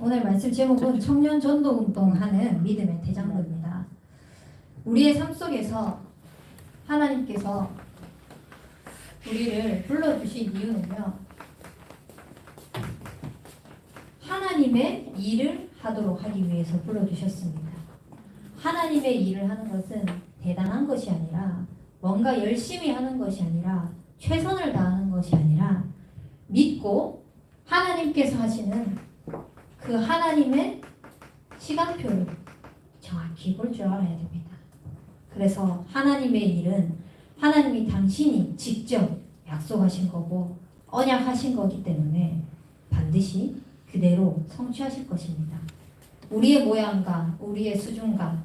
오늘 말씀 제목은 청년 전도 운동하는 믿음의 대장부입니다. 우리의 삶 속에서 하나님께서 우리를 불러주신 이유는요, 하나님의 일을 하도록 하기 위해서 불러주셨습니다. 하나님의 일을 하는 것은 대단한 것이 아니라, 뭔가 열심히 하는 것이 아니라, 최선을 다하는 것이 아니라, 믿고 하나님께서 하시는 그 하나님의 시간표를 정확히 볼 줄 알아야 됩니다. 그래서 하나님의 일은 하나님이 당신이 직접 약속하신 거고 언약하신 거기 때문에 반드시 그대로 성취하실 것입니다. 우리의 모양과 우리의 수준과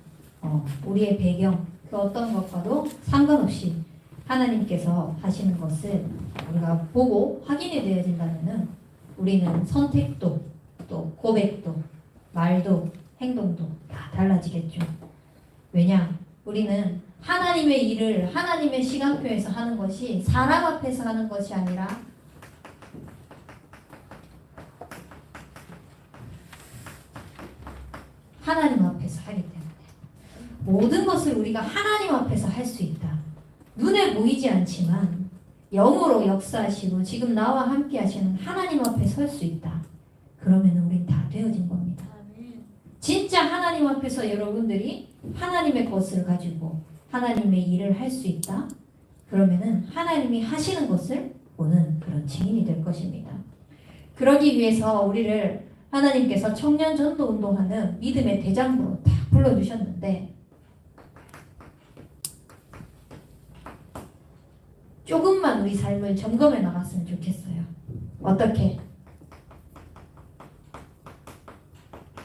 우리의 배경 그 어떤 것과도 상관없이 하나님께서 하시는 것을 우리가 보고 확인이 되어진다면 우리는 선택도 또 고백도 말도 행동도 다 달라지겠죠. 왜냐? 우리는 하나님의 일을 하나님의 시간표에서 하는 것이 사람 앞에서 하는 것이 아니라 하나님 앞에서 하기 때문에 모든 것을 우리가 하나님 앞에서 할 수 있다. 눈에 보이지 않지만 영으로 역사하시고 지금 나와 함께 하시는 하나님 앞에 설 수 있다. 그러면 우린 다 되어진 겁니다. 진짜 하나님 앞에서 여러분들이 하나님의 것을 가지고 하나님의 일을 할 수 있다. 그러면은 하나님이 하시는 것을 보는 그런 증인이 될 것입니다. 그러기 위해서 우리를 하나님께서 청년 전도 운동하는 믿음의 대장부로 다 불러주셨는데 조금만 우리 삶을 점검해 나갔으면 좋겠어요. 어떻게?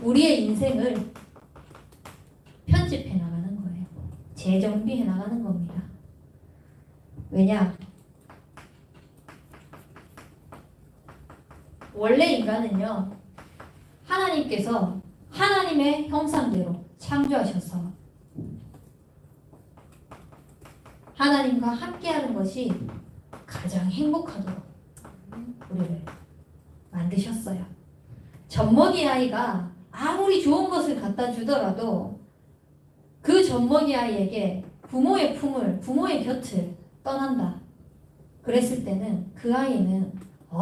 우리의 인생을 편집해 나가는 거예요. 재정비해 나가는 겁니다. 왜냐? 원래 인간은요, 하나님께서 하나님의 형상대로 창조하셔서 하나님과 함께하는 것이 가장 행복하도록 우리를 만드셨어요. 젖먹이 아이가 아무리 좋은 것을 갖다 주더라도 그 젖먹이 아이에게 부모의 품을, 부모의 곁을 떠난다. 그랬을 때는 그 아이는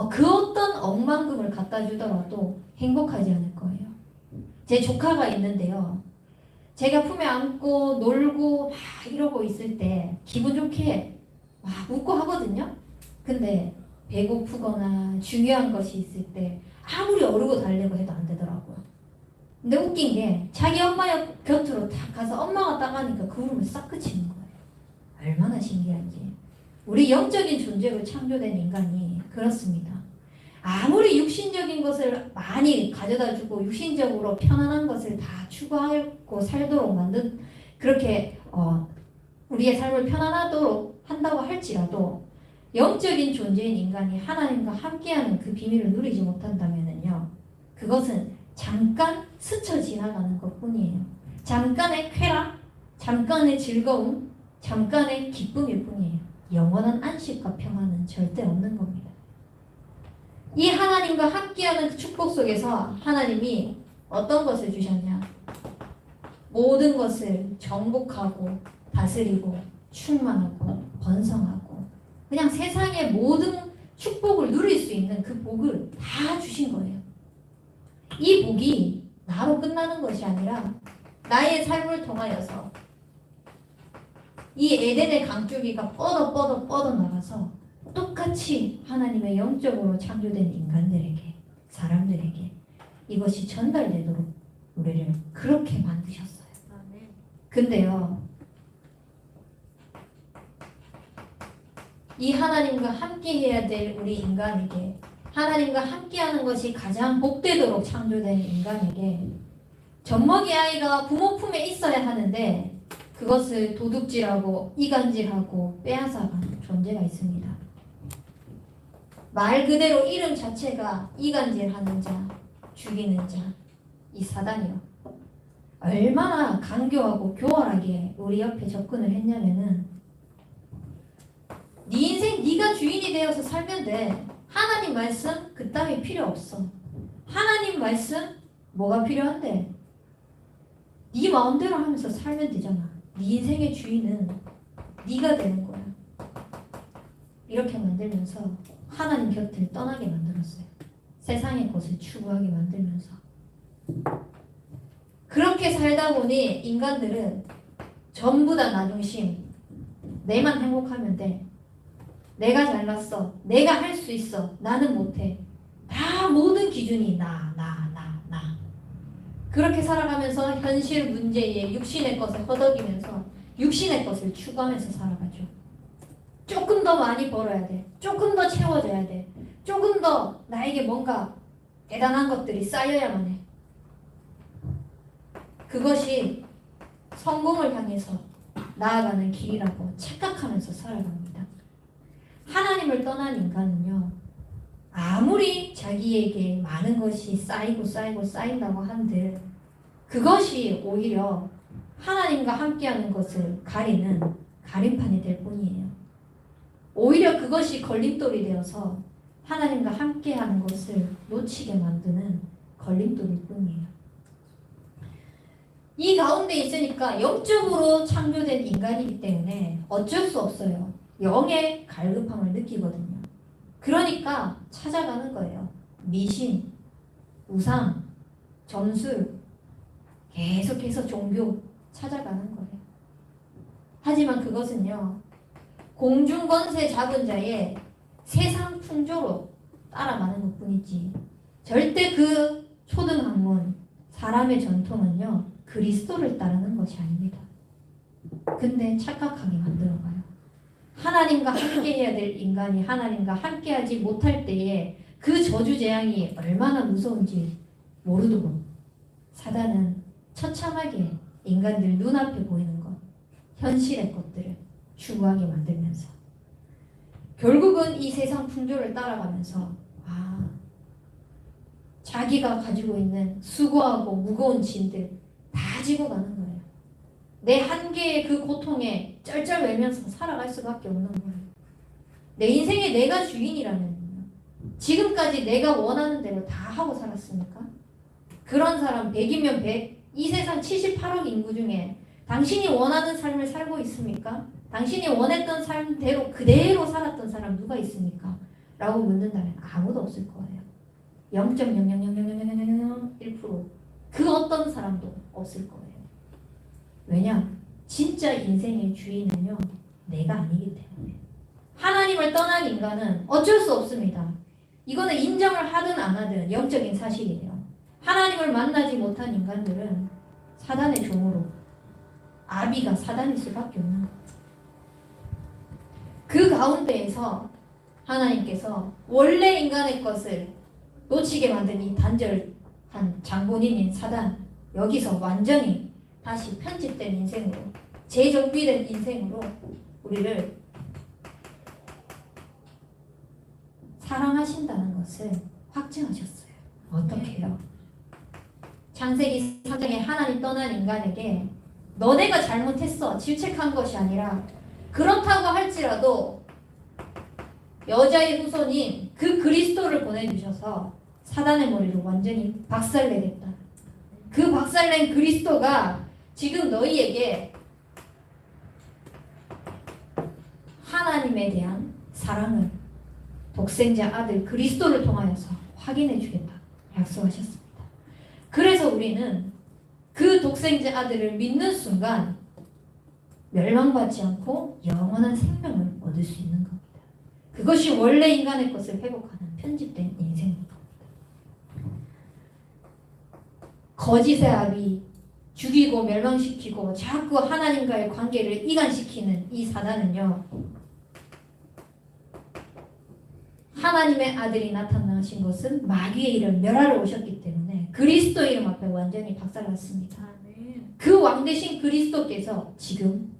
그 어떤 억만금을 갖다 주더라도 행복하지 않을 거예요. 제 조카가 있는데요. 제가 품에 안고 놀고 막 이러고 있을 때 기분 좋게 막 웃고 하거든요. 근데 배고프거나 중요한 것이 있을 때 아무리 어르고 달래고 해도 안 되더라고요. 근데 웃긴 게 자기 엄마 곁으로 딱 가서 엄마가 따가니까 그 울음을 싹 그치는 거예요. 얼마나 신기한지. 우리 영적인 존재로 창조된 인간이 그렇습니다. 아무리 육신적인 것을 많이 가져다주고 육신적으로 편안한 것을 다 추구하고 살도록 만든 그렇게 우리의 삶을 편안하도록 한다고 할지라도 영적인 존재인 인간이 하나님과 함께하는 그 비밀을 누리지 못한다면요, 그것은 잠깐 스쳐 지나가는 것뿐이에요. 잠깐의 쾌락, 잠깐의 즐거움, 잠깐의 기쁨일 뿐이에요. 영원한 안식과 평안은 절대 없는 겁니다. 이 하나님과 함께하는 그 축복 속에서 하나님이 어떤 것을 주셨냐? 모든 것을 정복하고 다스리고 충만하고 번성하고 그냥 세상의 모든 축복을 누릴 수 있는 그 복을 다 주신 거예요. 이 복이 나로 끝나는 것이 아니라 나의 삶을 통하여서 이 에덴의 강줄기가 뻗어 나가서 똑같이 하나님의 영적으로 창조된 인간들에게, 사람들에게 이것이 전달되도록 우리를 그렇게 만드셨어요. 근데요, 이 하나님과 함께 해야 될 우리 인간에게, 하나님과 함께하는 것이 가장 복되도록 창조된 인간에게 젖먹이 아이가 부모 품에 있어야 하는데 그것을 도둑질하고 이간질하고 빼앗아가는 존재가 있습니다. 말 그대로 이름 자체가 이간질하는 자, 죽이는 자, 이 사단이요. 얼마나 간교하고 교활하게 우리 옆에 접근을 했냐면은 네 인생 네가 주인이 되어서 살면 돼. 하나님 말씀 그따위 필요 없어. 하나님 말씀 뭐가 필요한데? 네 마음대로 하면서 살면 되잖아. 네 인생의 주인은 네가 되는 거야. 이렇게 만들면서 하나님 곁을 떠나게 만들었어요. 세상의 것을 추구하게 만들면서. 그렇게 살다 보니 인간들은 전부 다 나 중심. 내만 행복하면 돼. 내가 잘났어. 내가 할 수 있어. 나는 못해. 다 모든 기준이 나. 그렇게 살아가면서 현실 문제에 육신의 것을 허덕이면서 육신의 것을 추구하면서 살아가죠. 조금 더 많이 벌어야 돼. 조금 더 채워져야 돼. 조금 더 나에게 뭔가 대단한 것들이 쌓여야만 해. 그것이 성공을 향해서 나아가는 길이라고 착각하면서 살아갑니다. 하나님을 떠난 인간은요, 아무리 자기에게 많은 것이 쌓인다고 한들 그것이 오히려 하나님과 함께하는 것을 가리는 가림판이 될 뿐이에요. 오히려 그것이 걸림돌이 되어서 하나님과 함께하는 것을 놓치게 만드는 걸림돌일 뿐이에요. 이 가운데 있으니까 영적으로 창조된 인간이기 때문에 어쩔 수 없어요. 영의 갈급함을 느끼거든요. 그러니까 찾아가는 거예요. 미신, 우상, 점술, 계속해서 종교 찾아가는 거예요. 하지만 그것은요, 공중권세 잡은 자의 세상 풍조로 따라가는 것 뿐이지 절대 그 초등학문, 사람의 전통은요, 그리스도를 따르는 것이 아닙니다. 근데 착각하게 만들어가요. 하나님과 함께해야 될 인간이 하나님과 함께하지 못할 때에 그 저주재앙이 얼마나 무서운지 모르도록 사단은 처참하게 인간들 눈앞에 보이는 것, 현실의 것들을 추구하게 만들면서 결국은 이 세상 풍조를 따라가면서 자기가 가지고 있는 수고하고 무거운 짐들 다 지고 가는 거예요. 내 한계의 그 고통에 쩔쩔 매면서 살아갈 수밖에 없는 거예요. 내 인생에 내가 주인이라면 지금까지 내가 원하는 대로 다 하고 살았습니까? 그런 사람 100이면 100, 이 세상 78억 인구 중에 당신이 원하는 삶을 살고 있습니까? 당신이 원했던 삶대로 그대로 살았던 사람 누가 있습니까? 라고 묻는다면 아무도 없을 거예요. 0.0000001% 그 어떤 사람도 없을 거예요. 왜냐? 진짜 인생의 주인은요, 내가 아니기 때문에. 하나님을 떠난 인간은 어쩔 수 없습니다. 이거는 인정을 하든 안 하든 영적인 사실이에요. 하나님을 만나지 못한 인간들은 사단의 종으로, 아비가 사단일 수밖에 없는 거예요. 그 가운데에서 하나님께서 원래 인간의 것을 놓치게 만든 이 단절한 장본인인 사단, 여기서 완전히 다시 편집된 인생으로, 재정비된 인생으로 우리를 사랑하신다는 것을 확증하셨어요. 어떻게 해요? 창세기 3장에 하나님 떠난 인간에게 너네가 잘못했어, 질책한 것이 아니라 그렇다고 할지라도 여자의 후손인 그 그리스도를 보내주셔서 사단의 머리를 완전히 박살내겠다. 그 박살낸 그리스도가 지금 너희에게 하나님에 대한 사랑을 독생자 아들 그리스도를 통하여서 확인해 주겠다 약속하셨습니다. 그래서 우리는 그 독생자 아들을 믿는 순간 멸망받지 않고 영원한 생명을 얻을 수 있는 겁니다. 그것이 원래 인간의 것을 회복하는 편집된 인생입니다. 거짓의 아비, 죽이고 멸망시키고 자꾸 하나님과의 관계를 이간시키는 이 사단은요, 하나님의 아들이 나타나신 것은 마귀의 이름 멸하러 오셨기 때문에 그리스도 이름 앞에 완전히 박살났습니다. 그 왕 대신 그리스도께서 지금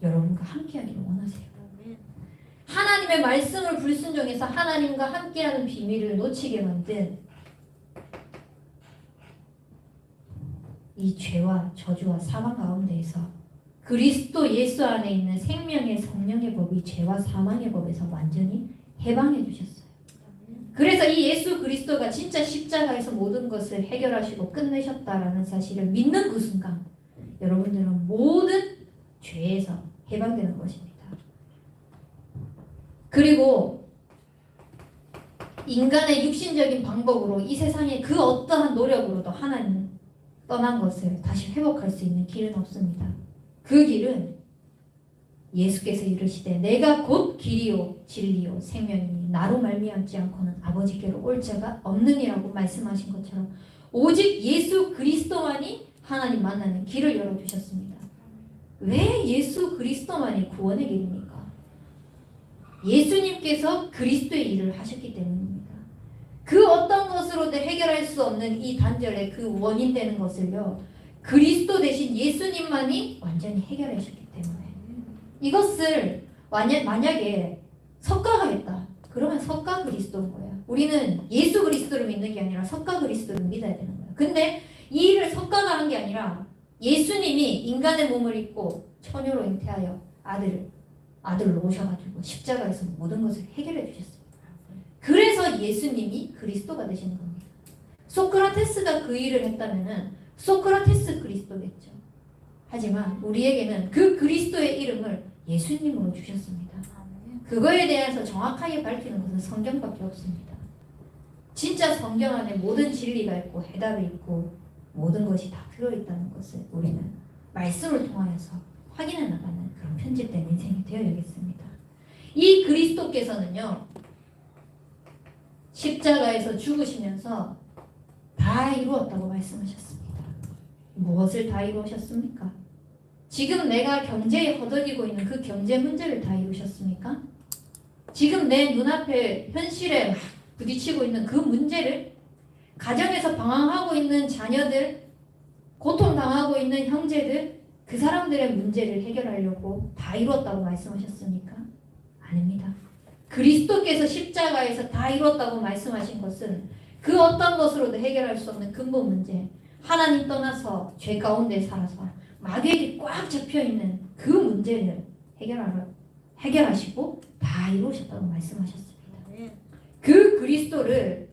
여러분과 함께하기를 원하세요. 하나님의 말씀을 불순종해서 하나님과 함께하는 비밀을 놓치게 만든 이 죄와 저주와 사망 가운데에서 그리스도 예수 안에 있는 생명의 성령의 법이 죄와 사망의 법에서 완전히 해방해 주셨어요. 그래서 이 예수 그리스도가 진짜 십자가에서 모든 것을 해결하시고 끝내셨다라는 사실을 믿는 그 순간 여러분들은 모든 죄에서 해방되는 것입니다. 그리고 인간의 육신적인 방법으로 이 세상의 그 어떠한 노력으로도 하나님 떠난 것을 다시 회복할 수 있는 길은 없습니다. 그 길은 예수께서 이르시되 내가 곧 길이요 진리요 생명이니 나로 말미암지 않고는 아버지께로 올 자가 없느니라고 말씀하신 것처럼 오직 예수 그리스도만이 하나님 만나는 길을 열어주셨습니다. 왜 예수 그리스도만이 구원의 길입니까? 예수님께서 그리스도의 일을 하셨기 때문입니다. 그 어떤 것으로도 해결할 수 없는 이 단절의 그 원인 되는 것을요, 그리스도 대신 예수님만이 완전히 해결하셨기 때문에 이것을 만약에 석가가 했다. 그러면 석가 그리스도인 거야. 우리는 예수 그리스도를 믿는 게 아니라 석가 그리스도를 믿어야 되는 거야. 근데 이 일을 석가가 한 게 아니라 예수님이 인간의 몸을 입고 처녀로 잉태하여 아들로 오셔가지고 십자가에서 모든 것을 해결해 주셨습니다. 그래서 예수님이 그리스도가 되시는 겁니다. 소크라테스가 그 일을 했다면은 소크라테스 그리스도겠죠. 하지만 우리에게는 그 그리스도의 이름을 예수님으로 주셨습니다. 그거에 대해서 정확하게 밝히는 것은 성경밖에 없습니다. 진짜 성경 안에 모든 진리가 있고 해답이 있고 모든 것이 다 들어있다는 것을 우리는 말씀을 통하여서 확인해 나가는 그런 편집된 인생이 되어야겠습니다. 이 그리스도께서는요, 십자가에서 죽으시면서 다 이루었다고 말씀하셨습니다. 무엇을 다 이루셨습니까? 지금 내가 경제에 허덕이고 있는 그 경제 문제를 다 이루셨습니까? 지금 내 눈앞에 현실에 막 부딪히고 있는 그 문제를, 가정에서 방황하고 있는 자녀들, 고통당하고 있는 형제들, 그 사람들의 문제를 해결하려고 다 이루었다고 말씀하셨습니까? 아닙니다. 그리스도께서 십자가에서 다 이루었다고 말씀하신 것은 그 어떤 것으로도 해결할 수 없는 근본 문제, 하나님 떠나서 죄 가운데 살아서 마귀에게 꽉 잡혀있는 그 문제를 해결하시고 다 이루셨다고 말씀하셨습니다. 그 그리스도를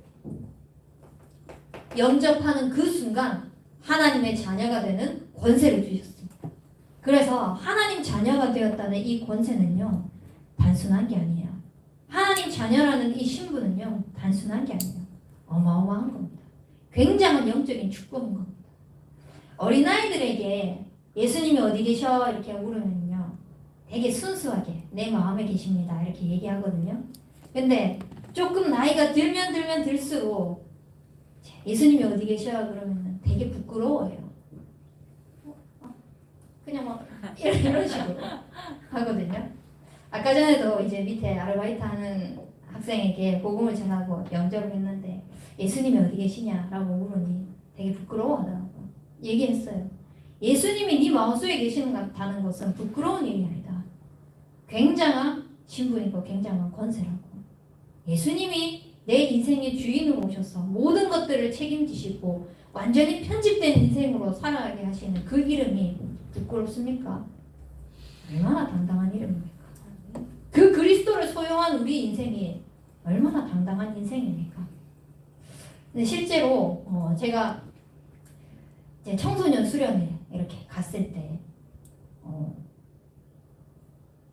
영접하는 그 순간 하나님의 자녀가 되는 권세를 주셨습니다. 그래서 하나님 자녀가 되었다는 이 권세는요, 단순한 게 아니에요. 하나님 자녀라는 이 신분은요, 단순한 게 아니에요. 어마어마한 겁니다. 굉장한 영적인 축복인 겁니다. 어린아이들에게 예수님이 어디 계셔? 이렇게 물으면요, 되게 순수하게 내 마음에 계십니다 이렇게 얘기하거든요. 근데 조금 나이가 들면 들수록 예수님이 어디 계셔? 그러면 되게 부끄러워해요. 그냥 막 이런 식으로 하거든요. 아까 전에도 이제 밑에 아르바이트 하는 학생에게 복음을 전하고 영접을 했는데 예수님이 어디 계시냐라고 물으니 되게 부끄러워하더라고요. 얘기했어요. 예수님이 네 마음속에 계시는 것은 부끄러운 일이 아니다. 굉장한 신분이고 굉장한 권세라고. 예수님이 내 인생의 주인으로 오셔서 모든 것들을 책임지시고 완전히 편집된 인생으로 살아가게 하시는 그 이름이 부끄럽습니까? 얼마나 당당한 이름입니까? 그 그리스도를 소유한 우리 인생이 얼마나 당당한 인생입니까? 근데 실제로 제가 이제 청소년 수련회 이렇게 갔을 때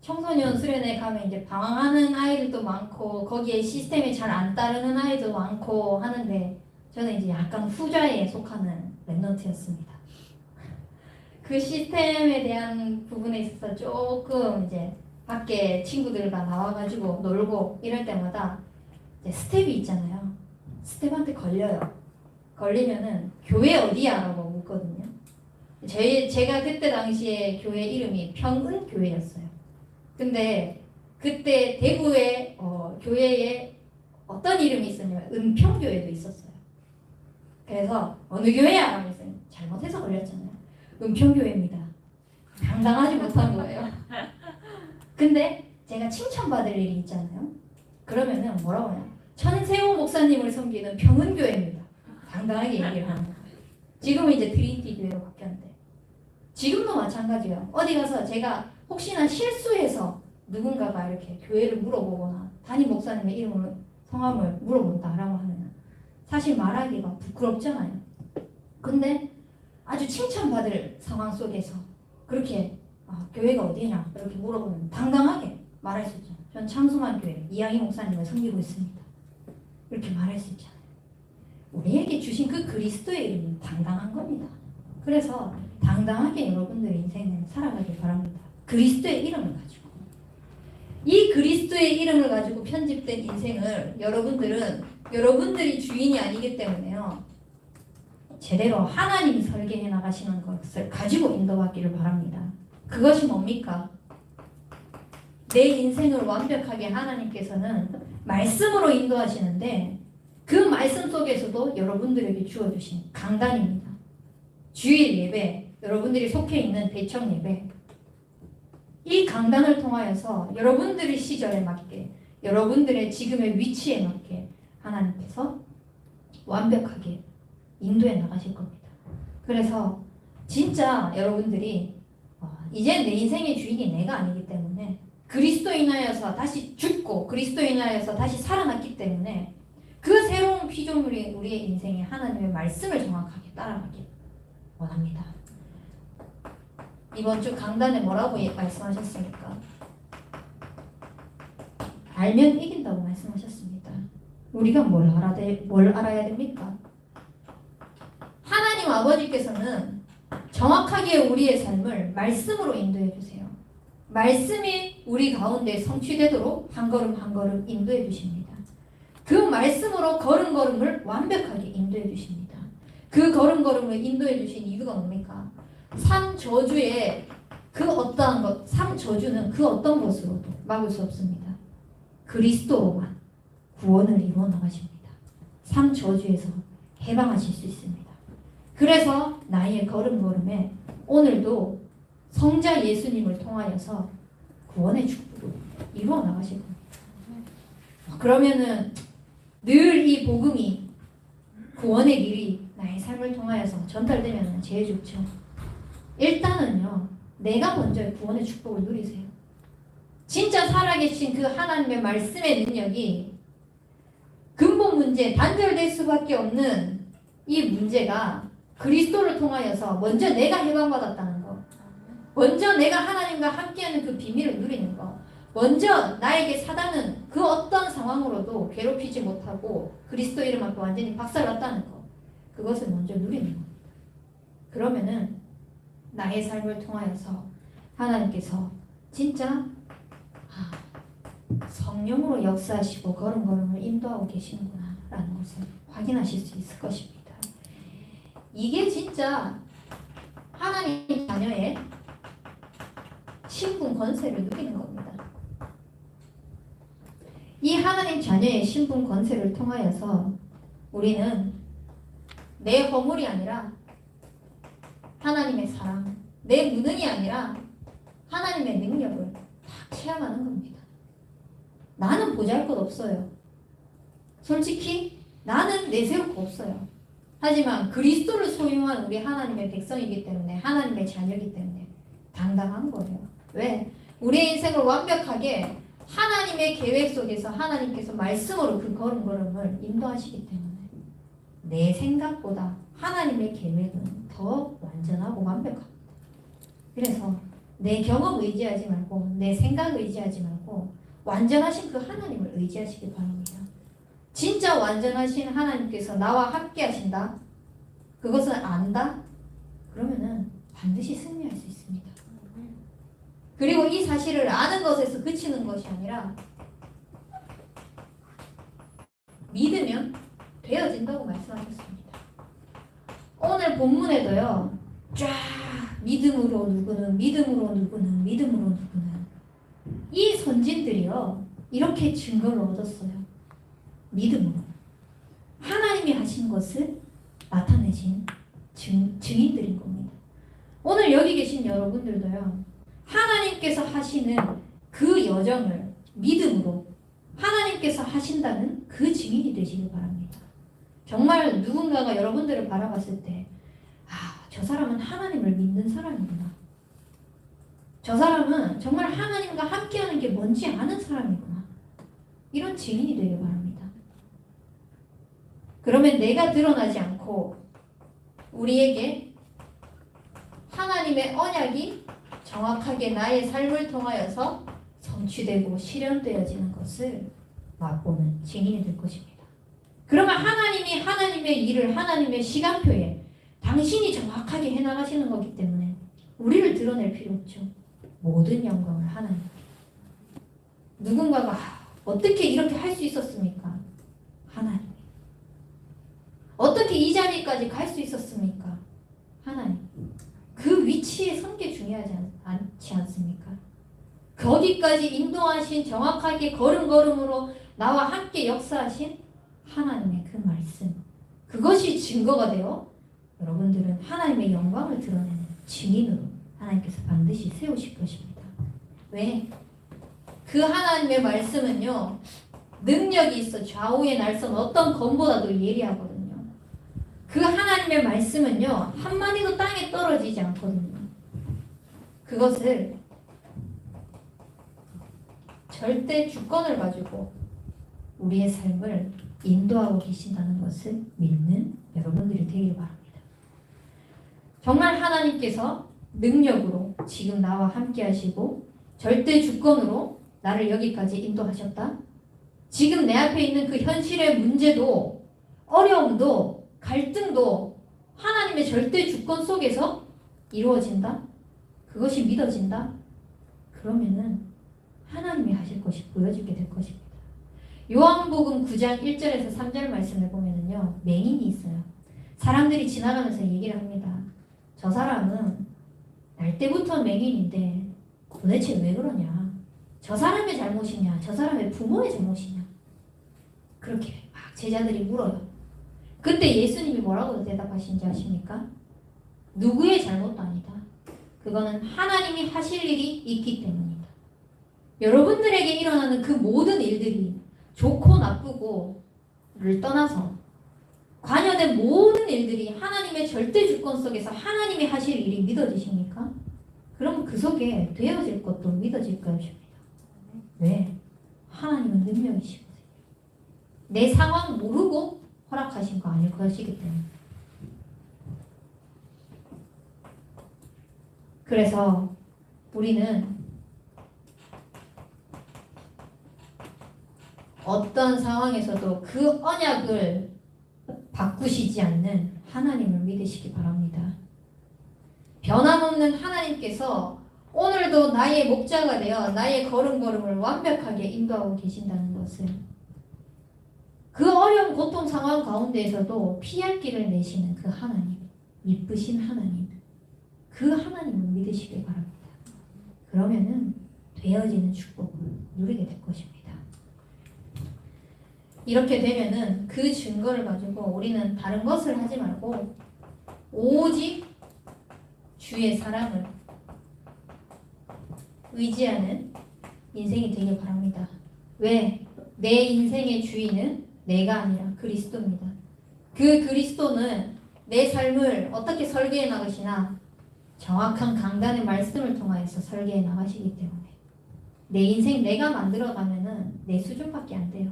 청소년 수련회 가면 이제 방황하는 아이들도 많고 거기에 시스템이 잘 안 따르는 아이도 많고 하는데 저는 이제 약간 후자에 속하는 랩런트였습니다. 그 시스템에 대한 부분에 있어서 조금 이제 밖에 친구들과 나와가지고 놀고 이럴 때마다 이제 스텝이 있잖아요. 스텝한테 걸려요. 걸리면은 교회 어디야? 라고 묻거든요. 제가 그때 당시에 교회 이름이 평은교회였어요. 근데 그때 대구에 교회에 어떤 이름이 있었냐면 은평교회도 있었어요. 그래서 어느 교회야? 라고 했어요. 잘못해서 걸렸잖아요. 은평교회입니다. 당당하지 못한 거예요. 근데 제가 칭찬받을 일이 있잖아요. 그러면은 뭐라고 하냐? 천세호 목사님을 섬기는 평은교회입니다. 당당하게 얘기를 하는 거예요. 지금은 이제 트리니티 교회로 바뀌었는데 지금도 마찬가지예요. 어디 가서 제가 혹시나 실수해서 누군가가 이렇게 교회를 물어보거나 담임 목사님의 이름을 성함을 물어본다라고 하면 사실 말하기가 부끄럽잖아요. 근데 아주 칭찬받을 상황 속에서 그렇게 교회가 어디냐 이렇게 물어보면 당당하게 말할 수 있잖아요. 전 창수만 교회 이양희 목사님을 섬기고 있습니다. 이렇게 말할 수 있잖아요. 우리에게 주신 그 그리스도의 이름은 당당한 겁니다. 그래서 당당하게 여러분들의 인생을 살아가길 바랍니다. 그리스도의 이름을 가지고. 이 그리스도의 이름을 가지고 편집된 인생을 여러분들이 주인이 아니기 때문에요. 제대로 하나님이 설계해 나가시는 것을 가지고 인도받기를 바랍니다. 그것이 뭡니까? 내 인생을 완벽하게 하나님께서는 말씀으로 인도하시는데 그 말씀 속에서도 여러분들에게 주어주신 강단입니다. 주일 예배, 여러분들이 속해 있는 대청 예배, 이 강단을 통하여서 여러분들의 시절에 맞게, 여러분들의 지금의 위치에 맞게 하나님께서 완벽하게 인도해 나가실 겁니다. 그래서 진짜 여러분들이 이제 내 인생의 주인이 내가 아니기 때문에 그리스도인하여서 다시 죽고 그리스도인하여서 다시 살아났기 때문에 그 새로운 피조물이 우리의 인생에 하나님의 말씀을 정확하게 따라가길 원합니다. 이번 주 강단에 뭐라고 말씀하셨습니까? 알면 이긴다고 말씀하셨습니다. 우리가 뭘 알아야 됩니까? 하나님 아버지께서는 정확하게 우리의 삶을 말씀으로 인도해 주세요. 말씀이 우리 가운데 성취되도록 한 걸음 한 걸음 인도해 주십니다. 그 말씀으로 걸음걸음을 완벽하게 인도해 주십니다. 그 걸음걸음을 인도해 주신 이유가 뭡니까? 삶 저주의 그 어떠한 것, 삶 저주는 그 어떤 것으로도 막을 수 없습니다. 그리스도로만 구원을 이루어 나가십니다. 삶 저주에서 해방하실 수 있습니다. 그래서 나의 걸음걸음에 오늘도 성자 예수님을 통하여서 구원의 축복을 이루어 나가실 겁니다. 그러면은 늘 이 복음이 구원의 길이 나의 삶을 통하여서 전달되면 제일 좋죠. 일단은요, 내가 먼저 구원의 축복을 누리세요. 진짜 살아계신 그 하나님의 말씀의 능력이 근본 문제, 단절될 수밖에 없는 이 문제가 그리스도를 통하여서 먼저 내가 해방받았다는 거, 먼저 내가 하나님과 함께하는 그 비밀을 누리는 거, 먼저 나에게 사단은 그 어떤 상황으로도 괴롭히지 못하고 그리스도 이름 앞에 완전히 박살났다는 거, 그것을 먼저 누리는 겁니다. 그러면은 나의 삶을 통하여서 하나님께서 진짜 성령으로 역사하시고 걸음걸음을 인도하고 계시는구나 라는 것을 확인하실 수 있을 것입니다. 이게 진짜 하나님 자녀의 신분 권세를 누리는 겁니다. 이 하나님 자녀의 신분 권세를 통하여서 우리는 내 허물이 아니라 하나님의 사랑, 내 무능이 아니라 하나님의 능력을 다 체험하는 겁니다. 나는 보잘것 없어요. 솔직히 나는 내세울 거 없어요. 하지만 그리스도를 소유한 우리 하나님의 백성이기 때문에, 하나님의 자녀이기 때문에 당당한 거예요. 왜? 우리의 인생을 완벽하게 하나님의 계획 속에서 하나님께서 말씀으로 그 걸음걸음을 인도하시기 때문에 내 생각보다 하나님의 계획은 더 완전하고 완벽합니다. 그래서 내 경험 의지하지 말고 내 생각 의지하지 말고 완전하신 그 하나님을 의지하시기 바랍니다. 진짜 완전하신 하나님께서 나와 함께 하신다? 그것을 안다? 그러면은 반드시 승리할 수 있습니다. 그리고 이 사실을 아는 것에서 그치는 것이 아니라 믿으면 되어진다고 말씀하셨습니다. 오늘 본문에도요, 쫙 믿음으로 누구는, 믿음으로 누구는, 믿음으로 누구는, 이 선진들이요 이렇게 증거를 얻었어요. 믿음으로 하나님이 하신 것을 나타내신 증인들인 겁니다. 오늘 여기 계신 여러분들도요, 하나님께서 하시는 그 여정을 믿음으로 하나님께서 하신다는 그 증인이 되시길 바랍니다. 정말 누군가가 여러분들을 바라봤을 때, 저 사람은 하나님을 믿는 사람이구나, 저 사람은 정말 하나님과 함께하는 게 뭔지 아는 사람이구나, 이런 증인이 되길 바랍니다. 그러면 내가 드러나지 않고 우리에게 하나님의 언약이 정확하게 나의 삶을 통하여서 성취되고 실현되어지는 것을 맛보는 증인이 될 것입니다. 그러면 하나님이 하나님의 일을 하나님의 시간표에 당신이 정확하게 해나가시는 거기 때문에 우리를 드러낼 필요 없죠. 모든 영광을 하나님께. 누군가가 어떻게 이렇게 할 수 있었습니까? 하나님. 어떻게 이 자리까지 갈 수 있었습니까? 하나님. 그 위치에 선 게 중요하지 않지 않습니까? 거기까지 인도하신 정확하게 걸음걸음으로 나와 함께 역사하신 하나님의 그 말씀. 그것이 증거가 되어 여러분들은 하나님의 영광을 드러내는 증인으로 하나님께서 반드시 세우실 것입니다. 왜? 그 하나님의 말씀은요, 능력이 있어 좌우의 날선 어떤 검보다도 예리하거든요. 그 하나님의 말씀은요, 한마디도 땅에 떨어지지 않거든요. 그것을 절대 주권을 가지고 우리의 삶을 인도하고 계신다는 것을 믿는 여러분들이 되기를 바랍니다. 정말 하나님께서 능력으로 지금 나와 함께 하시고 절대 주권으로 나를 여기까지 인도하셨다. 지금 내 앞에 있는 그 현실의 문제도 어려움도 갈등도 하나님의 절대 주권 속에서 이루어진다. 그것이 믿어진다. 그러면은 하나님이 하실 것이 보여지게 될 것입니다. 요한복음 9장 1절에서 3절 말씀을 보면은요, 맹인이 있어요. 사람들이 지나가면서 얘기를 합니다. 저 사람은 날 때부터 맹인인데 도대체 왜 그러냐? 저 사람의 잘못이냐? 저 사람의 부모의 잘못이냐? 그렇게 막 제자들이 물어요. 그때 예수님이 뭐라고 대답하신지 아십니까? 누구의 잘못도 아니다. 그거는 하나님이 하실 일이 있기 때문이다. 여러분들에게 일어나는 그 모든 일들이 좋고 나쁘고를 떠나서 관여된 모든 일들이 하나님의 절대 주권 속에서 하나님이 하실 일이 믿어지십니까? 그럼 그 속에 되어질 것도 믿어질 것입니다. 왜? 하나님은 능력이시거든요. 내 상황 모르고 허락하신 거 아닐 것이기 때문에. 그래서 우리는 어떤 상황에서도 그 언약을 바꾸시지 않는 하나님을 믿으시기 바랍니다. 변함없는 하나님께서 오늘도 나의 목자가 되어 나의 걸음걸음을 완벽하게 인도하고 계신다는 것을, 그 어려운 고통 상황 가운데에서도 피할 길을 내시는 그 하나님, 이쁘신 하나님, 그 하나님을 믿으시길 바랍니다. 그러면은 되어지는 축복을 누리게 될 것입니다. 이렇게 되면은 그 증거를 가지고 우리는 다른 것을 하지 말고 오직 주의 사랑을 의지하는 인생이 되길 바랍니다. 왜? 내 인생의 주인은 내가 아니라 그리스도입니다. 그 그리스도는 내 삶을 어떻게 설계해 나가시나 정확한 강단의 말씀을 통하여서 설계해 나가시기 때문에 내 인생 내가 만들어가면은 내 수준밖에 안 돼요.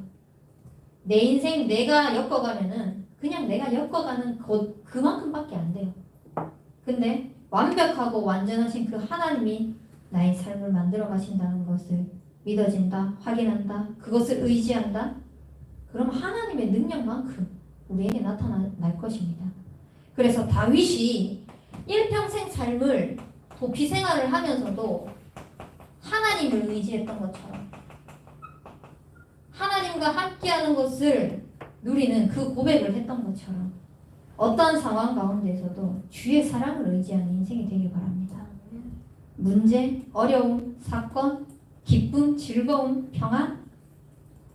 내 인생 내가 엮어가면은 그냥 내가 엮어가는 그만큼밖에 안 돼요. 근데 완벽하고 완전하신 그 하나님이 나의 삶을 만들어 가신다는 것을 믿어진다, 확인한다, 그것을 의지한다. 그럼 하나님의 능력만큼 우리에게 나타날 것입니다. 그래서 다윗이 일평생 삶을 도피 생활을 하면서도 하나님을 의지했던 것처럼 하나님과 함께하는 것을 누리는 그 고백을 했던 것처럼 어떠한 상황 가운데서도 주의 사랑을 의지하는 인생이 되길 바랍니다. 문제, 어려움, 사건, 기쁨, 즐거움, 평안,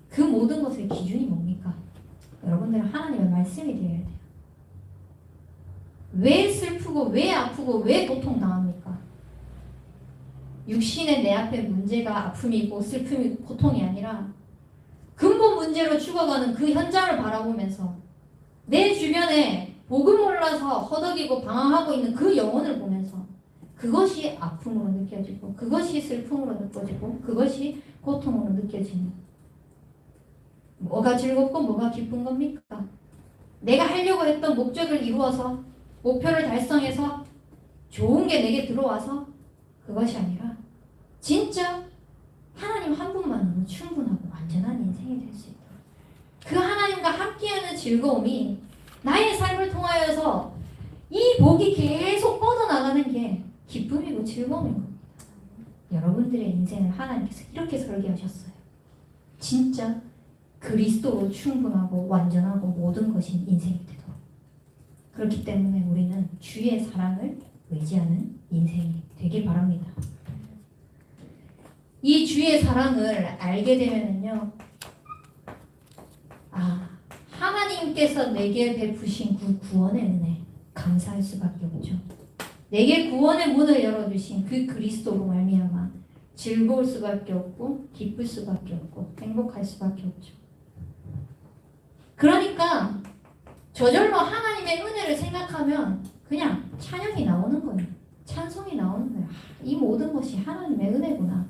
그 모든 것의 기준이 뭡니까? 여러분들은 하나님의 말씀이 되어야 돼요. 왜 슬프고 왜 아프고 왜 고통당합니까? 육신의 내 앞에 문제가 아픔이고 슬픔이고 고통이 아니라 근본 문제로 죽어가는 그 현장을 바라보면서 내 주변에 복음 몰라서 허덕이고 방황하고 있는 그 영혼을 보면서 그것이 아픔으로 느껴지고 그것이 슬픔으로 느껴지고 그것이 고통으로 느껴지는, 뭐가 즐겁고 뭐가 기쁜 겁니까? 내가 하려고 했던 목적을 이루어서 목표를 달성해서 좋은 게 내게 들어와서 그것이 아니라 진짜 하나님 한 분만으로 충분하고 완전한 인생이 될 수 있도록 그 하나님과 함께하는 즐거움이 나의 삶을 통하여서 이 복이 계속 뻗어나가는 게 기쁨이고 즐거움인 겁니다. 여러분들의 인생을 하나님께서 이렇게 설계하셨어요. 진짜 그리스도로 충분하고 완전하고 모든 것이 인생이 되도록. 그렇기 때문에 우리는 주의 사랑을 의지하는 인생이 되길 바랍니다. 이 주의 사랑을 알게 되면은요, 하나님께서 내게 베푸신 그 구원의 은혜 감사할 수밖에 없죠. 내게 구원의 문을 열어주신 그 그리스도로 말미암아 즐거울 수밖에 없고 기쁠 수밖에 없고 행복할 수밖에 없죠. 그러니까 저절로 하나님의 은혜를 생각하면 그냥 찬양이 나오는 거예요. 찬송이 나오는 거예요. 이 모든 것이 하나님의 은혜구나.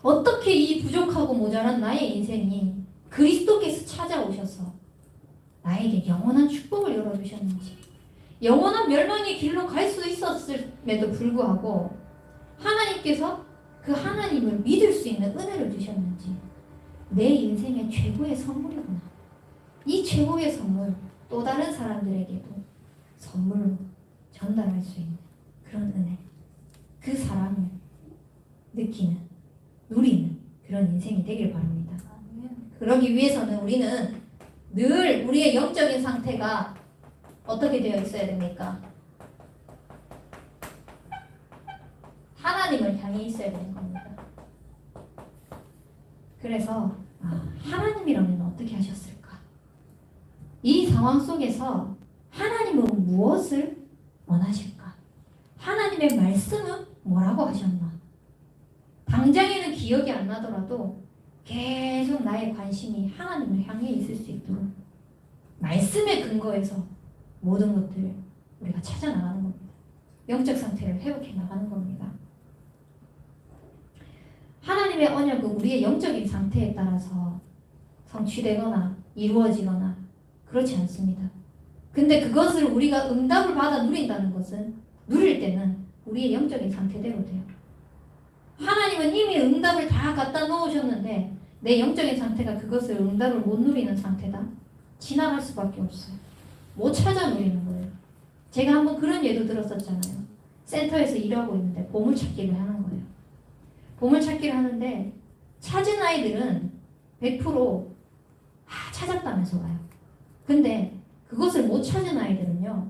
어떻게 이 부족하고 모자란 나의 인생이 그리스도께서 찾아오셔서 나에게 영원한 축복을 열어주셨는지, 영원한 멸망의 길로 갈 수 있었음에도 불구하고 하나님께서 그 하나님을 믿을 수 있는 은혜를 주셨는지, 내 인생의 최고의 선물이구나. 이 최고의 선물 또 다른 사람들에게도 선물로 전달할 수 있는 그런 은혜, 그 사랑을 느끼는, 누리는 그런 인생이 되길 바랍니다. 그러기 위해서는 우리는 늘 우리의 영적인 상태가 어떻게 되어 있어야 됩니까? 하나님을 향해 있어야 되는 겁니다. 그래서 하나님이라면 어떻게 하셨을까? 이 상황 속에서 하나님은 무엇을 원하실까? 하나님의 말씀은 뭐라고 하셨나? 당장에는 기억이 안 나더라도 계속 나의 관심이 하나님을 향해 있을 수 있도록 말씀의 근거에서 모든 것들을 우리가 찾아나가는 겁니다. 영적 상태를 회복해 나가는 겁니다. 하나님의 언약은 우리의 영적인 상태에 따라서 성취되거나 이루어지거나 그렇지 않습니다. 근데 그것을 우리가 응답을 받아 누린다는 것은, 누릴 때는 우리의 영적인 상태대로 돼요. 하나님은 이미 응답을 다 갖다 놓으셨는데 내 영적인 상태가 그것을 응답을 못 누리는 상태다? 지나갈 수밖에 없어요. 못 찾아 누리는 거예요. 제가 한번 그런 예도 들었었잖아요. 센터에서 일하고 있는데 보물찾기를 하는 거예요. 보물찾기를 하는데 찾은 아이들은 100% 찾았다면서 와요. 근데 그것을 못 찾은 아이들은요,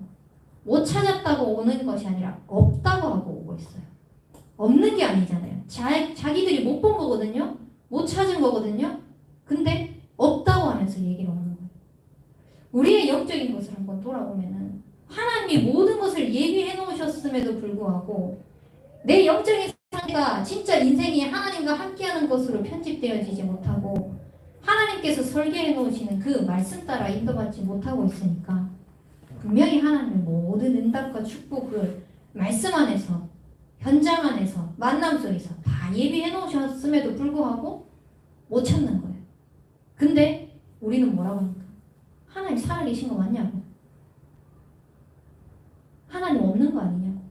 못 찾았다고 오는 것이 아니라 없다고 하고 오고 있어요. 없는 게 아니잖아요. 자기들이 못 본 거거든요. 못 찾은 거거든요. 근데 없다고 하면서 얘기를 하는 거예요. 우리의 영적인 것을 한번 돌아보면은 하나님이 모든 것을 예비해 놓으셨음에도 불구하고 내 영적인 상태가 진짜 인생이 하나님과 함께하는 것으로 편집되어지지 못하고 하나님께서 설계해 놓으시는 그 말씀 따라 인도받지 못하고 있으니까 분명히 하나님의 모든 응답과 축복을 말씀 안에서, 현장 안에서, 만남 속에서 다 예비해 놓으셨음에도 불구하고 못 찾는 거예요. 근데 우리는 뭐라고 합니까? 하나님 살아계신 거 맞냐고? 하나님 없는 거 아니냐고?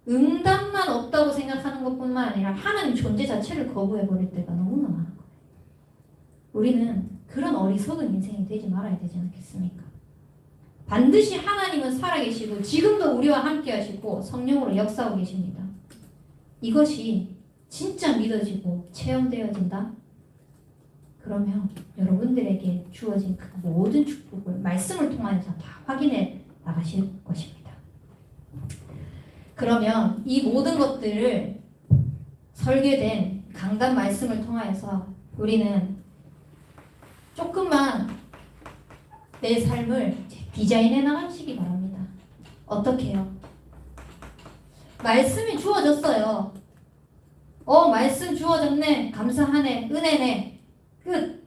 응답만 없다고 생각하는 것뿐만 아니라 하나님 존재 자체를 거부해버릴 때가 너무나 많은 거예요. 우리는 그런 어리석은 인생이 되지 말아야 되지 않겠습니까? 반드시 하나님은 살아계시고 지금도 우리와 함께 하시고 성령으로 역사하고 계십니다. 이것이 진짜 믿어지고 체험되어진다? 그러면 여러분들에게 주어진 그 모든 축복을 말씀을 통해서 다 확인해 나가실 것입니다. 그러면 이 모든 것들을 설계된 강단 말씀을 통하여서 우리는 조금만 내 삶을 디자인해 나가시기 바랍니다. 어떻게 해요? 말씀이 주어졌어요. 말씀 주어졌네. 감사하네. 은혜네. 끝.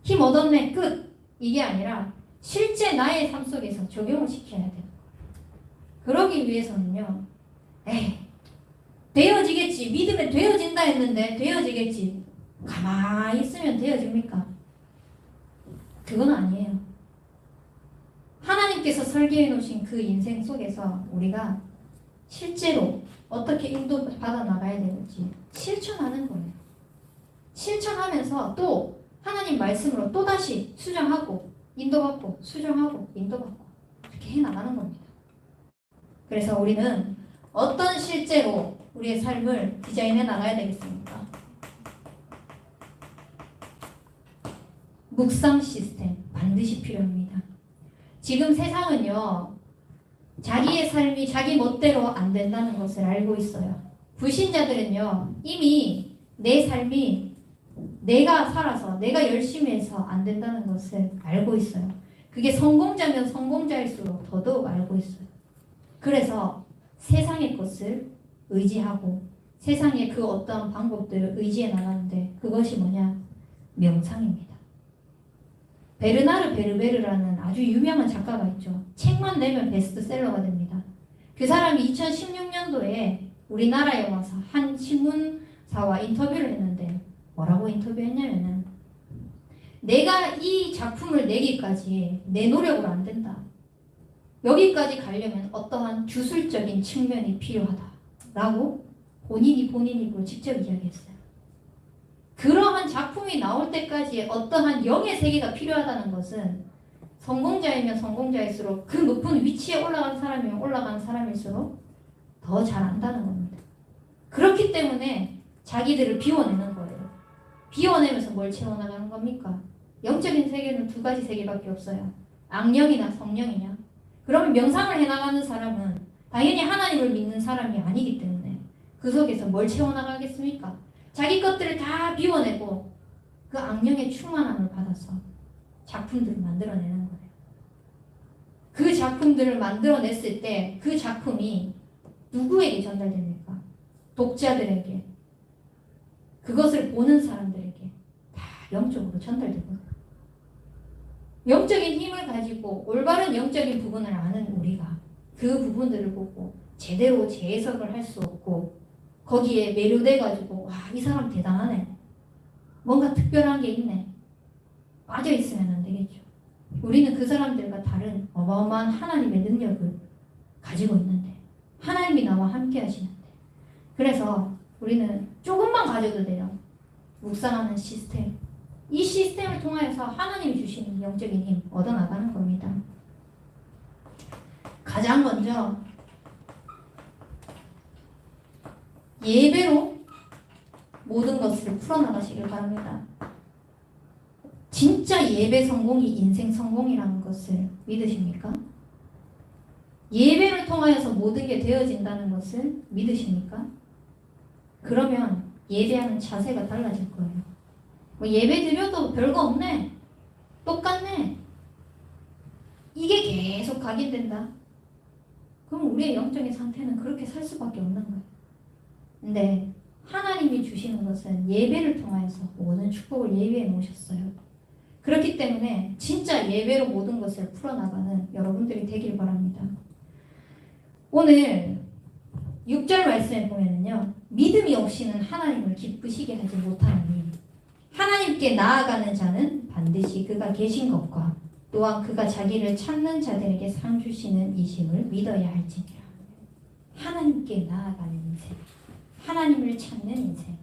힘 얻었네. 끝. 이게 아니라 실제 나의 삶 속에서 적용을 시켜야 돼요. 그러기 위해서는요. 되어지겠지. 믿으면 되어진다 했는데 되어지겠지. 가만히 있으면 되어집니까? 그건 아니에요. 하나님께서 설계해 놓으신 그 인생 속에서 우리가 실제로 어떻게 인도받아 나가야 되는지 실천하는 거예요. 실천하면서 또 하나님 말씀으로 또다시 수정하고 인도받고 수정하고 인도받고 이렇게 해나가는 겁니다. 그래서 우리는 어떤 실제로 우리의 삶을 디자인해 나가야 되겠습니까? 묵상 시스템 반드시 필요합니다. 지금 세상은요, 자기의 삶이 자기 멋대로 안 된다는 것을 알고 있어요. 불신자들은요, 이미 내 삶이 내가 살아서 내가 열심히 해서 안 된다는 것을 알고 있어요. 그게 성공자면 성공자일수록 더더욱 알고 있어요. 그래서 세상의 것을 의지하고 세상의 그 어떠한 방법들을 의지해 나가는데 그것이 뭐냐? 명상입니다. 베르나르 베르베르라는 아주 유명한 작가가 있죠. 책만 내면 베스트셀러가 됩니다. 그 사람이 2016년도에 우리나라에 와서 한 신문사와 인터뷰를 했는데 뭐라고 인터뷰했냐면은 내가 이 작품을 내기까지 내 노력으로 안 된다. 여기까지 가려면 어떠한 주술적인 측면이 필요하다라고 본인 입으로 직접 이야기했어요. 그러한 작품이 나올 때까지 어떠한 영의 세계가 필요하다는 것은 성공자이면 성공자일수록 그 높은 위치에 올라간 사람이면 올라간 사람일수록 더 잘 안다는 겁니다. 그렇기 때문에 자기들을 비워내는 거예요. 비워내면서 뭘 채워나가는 겁니까? 영적인 세계는 두 가지 세계밖에 없어요. 악령이나 성령이냐. 그러면 명상을 해나가는 사람은 당연히 하나님을 믿는 사람이 아니기 때문에 그 속에서 뭘 채워나가겠습니까? 자기 것들을 다 비워내고 그 악령의 충만함을 받아서 작품들을 만들어내는 거예요. 그 작품들을 만들어냈을 때 그 작품이 누구에게 전달됩니까? 독자들에게, 그것을 보는 사람들에게 다 영적으로 전달되거든요. 영적인 힘을 가지고 올바른 영적인 부분을 아는 우리가 그 부분들을 보고 제대로 재해석을 할 수 없고 거기에 매료돼가지고 와, 이 사람 대단하네. 뭔가 특별한 게 있네. 빠져있으면 안 되겠죠. 우리는 그 사람들과 다른 어마어마한 하나님의 능력을 가지고 있는데 하나님이 나와 함께 하시는데 그래서 우리는 조금만 가져도 돼요. 묵상하는 시스템. 이 시스템을 통해서 하나님이 주시는 영적인 힘 얻어나가는 겁니다. 가장 먼저 예배로 모든 것을 풀어나가시길 바랍니다. 진짜 예배 성공이 인생 성공이라는 것을 믿으십니까? 예배를 통하여서 모든 게 되어진다는 것을 믿으십니까? 그러면 예배하는 자세가 달라질 거예요. 뭐 예배 드려도 별거 없네. 똑같네. 이게 계속 각인된다. 그럼 우리의 영적인 상태는 그렇게 살 수밖에 없는 거예요. 근데 하나님이 주시는 것은 예배를 통해서 모든 축복을 예배해 놓으셨어요. 그렇기 때문에 진짜 예배로 모든 것을 풀어나가는 여러분들이 되길 바랍니다. 오늘 6절 말씀에 보면은요. 믿음이 없이는 하나님을 기쁘시게 하지 못하니 하나님께 나아가는 자는 반드시 그가 계신 것과 또한 그가 자기를 찾는 자들에게 상 주시는 이심을 믿어야 할지니라. 하나님께 나아가는 인생, 하나님을 찾는 인생,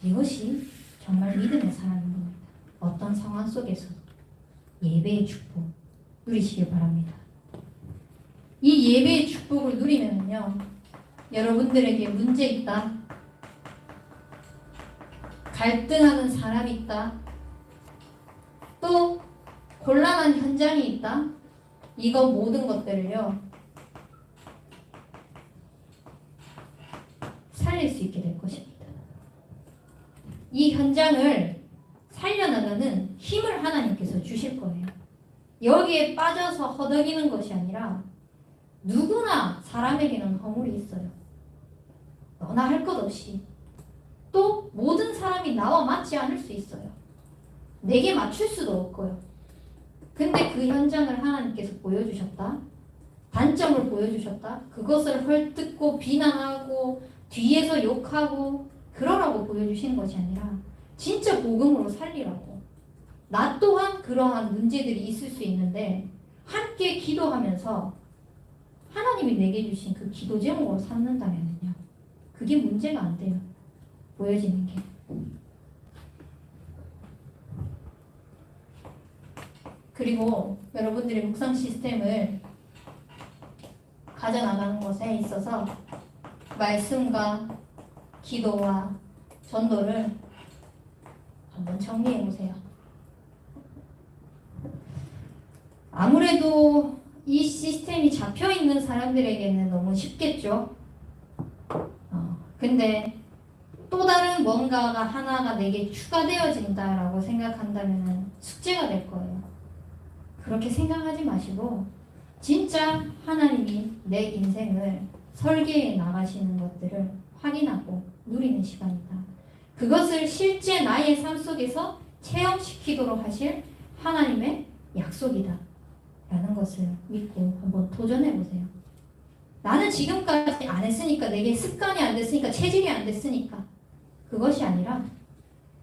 이것이 정말 믿음의 사람인 겁니다. 어떤 상황 속에서도 예배의 축복 누리시길 바랍니다. 이 예배의 축복을 누리면요, 여러분들에게 문제 있다, 갈등하는 사람이 있다, 또 곤란한 현장이 있다, 이거 모든 것들을요 살릴 수 있게 될 것입니다. 이 현장을 살려나가는 힘을 하나님께서 주실 거예요. 여기에 빠져서 허덕이는 것이 아니라 누구나 사람에게는 허물이 있어요. 너나 할 것 없이. 또 모든 사람이 나와 맞지 않을 수 있어요. 내게 맞출 수도 없고요. 근데 그 현장을 하나님께서 보여주셨다. 단점을 보여주셨다. 그것을 헐뜯고 비난하고 뒤에서 욕하고 그러라고 보여주시는 것이 아니라 진짜 복음으로 살리라고. 나 또한 그러한 문제들이 있을 수 있는데 함께 기도하면서 하나님이 내게 주신 그 기도 제목으로 삼는다면요, 그게 문제가 안 돼요. 보여지는 게. 그리고 여러분들의 묵상 시스템을 가져나가는 것에 있어서 말씀과 기도와 전도를 한번 정리해 보세요. 아무래도 이 시스템이 잡혀 있는 사람들에게는 너무 쉽겠죠. 근데 또 다른 뭔가가 하나가 내게 추가되어진다라고 생각한다면 숙제가 될 거예요. 그렇게 생각하지 마시고 진짜 하나님이 내 인생을 설계해 나가시는 것들을 확인하고 누리는 시간이다. 그것을 실제 나의 삶 속에서 체험시키도록 하실 하나님의 약속이다 라는 것을 믿고 한번 도전해 보세요. 나는 지금까지 안 했으니까, 내게 습관이 안 됐으니까, 체질이 안 됐으니까, 그것이 아니라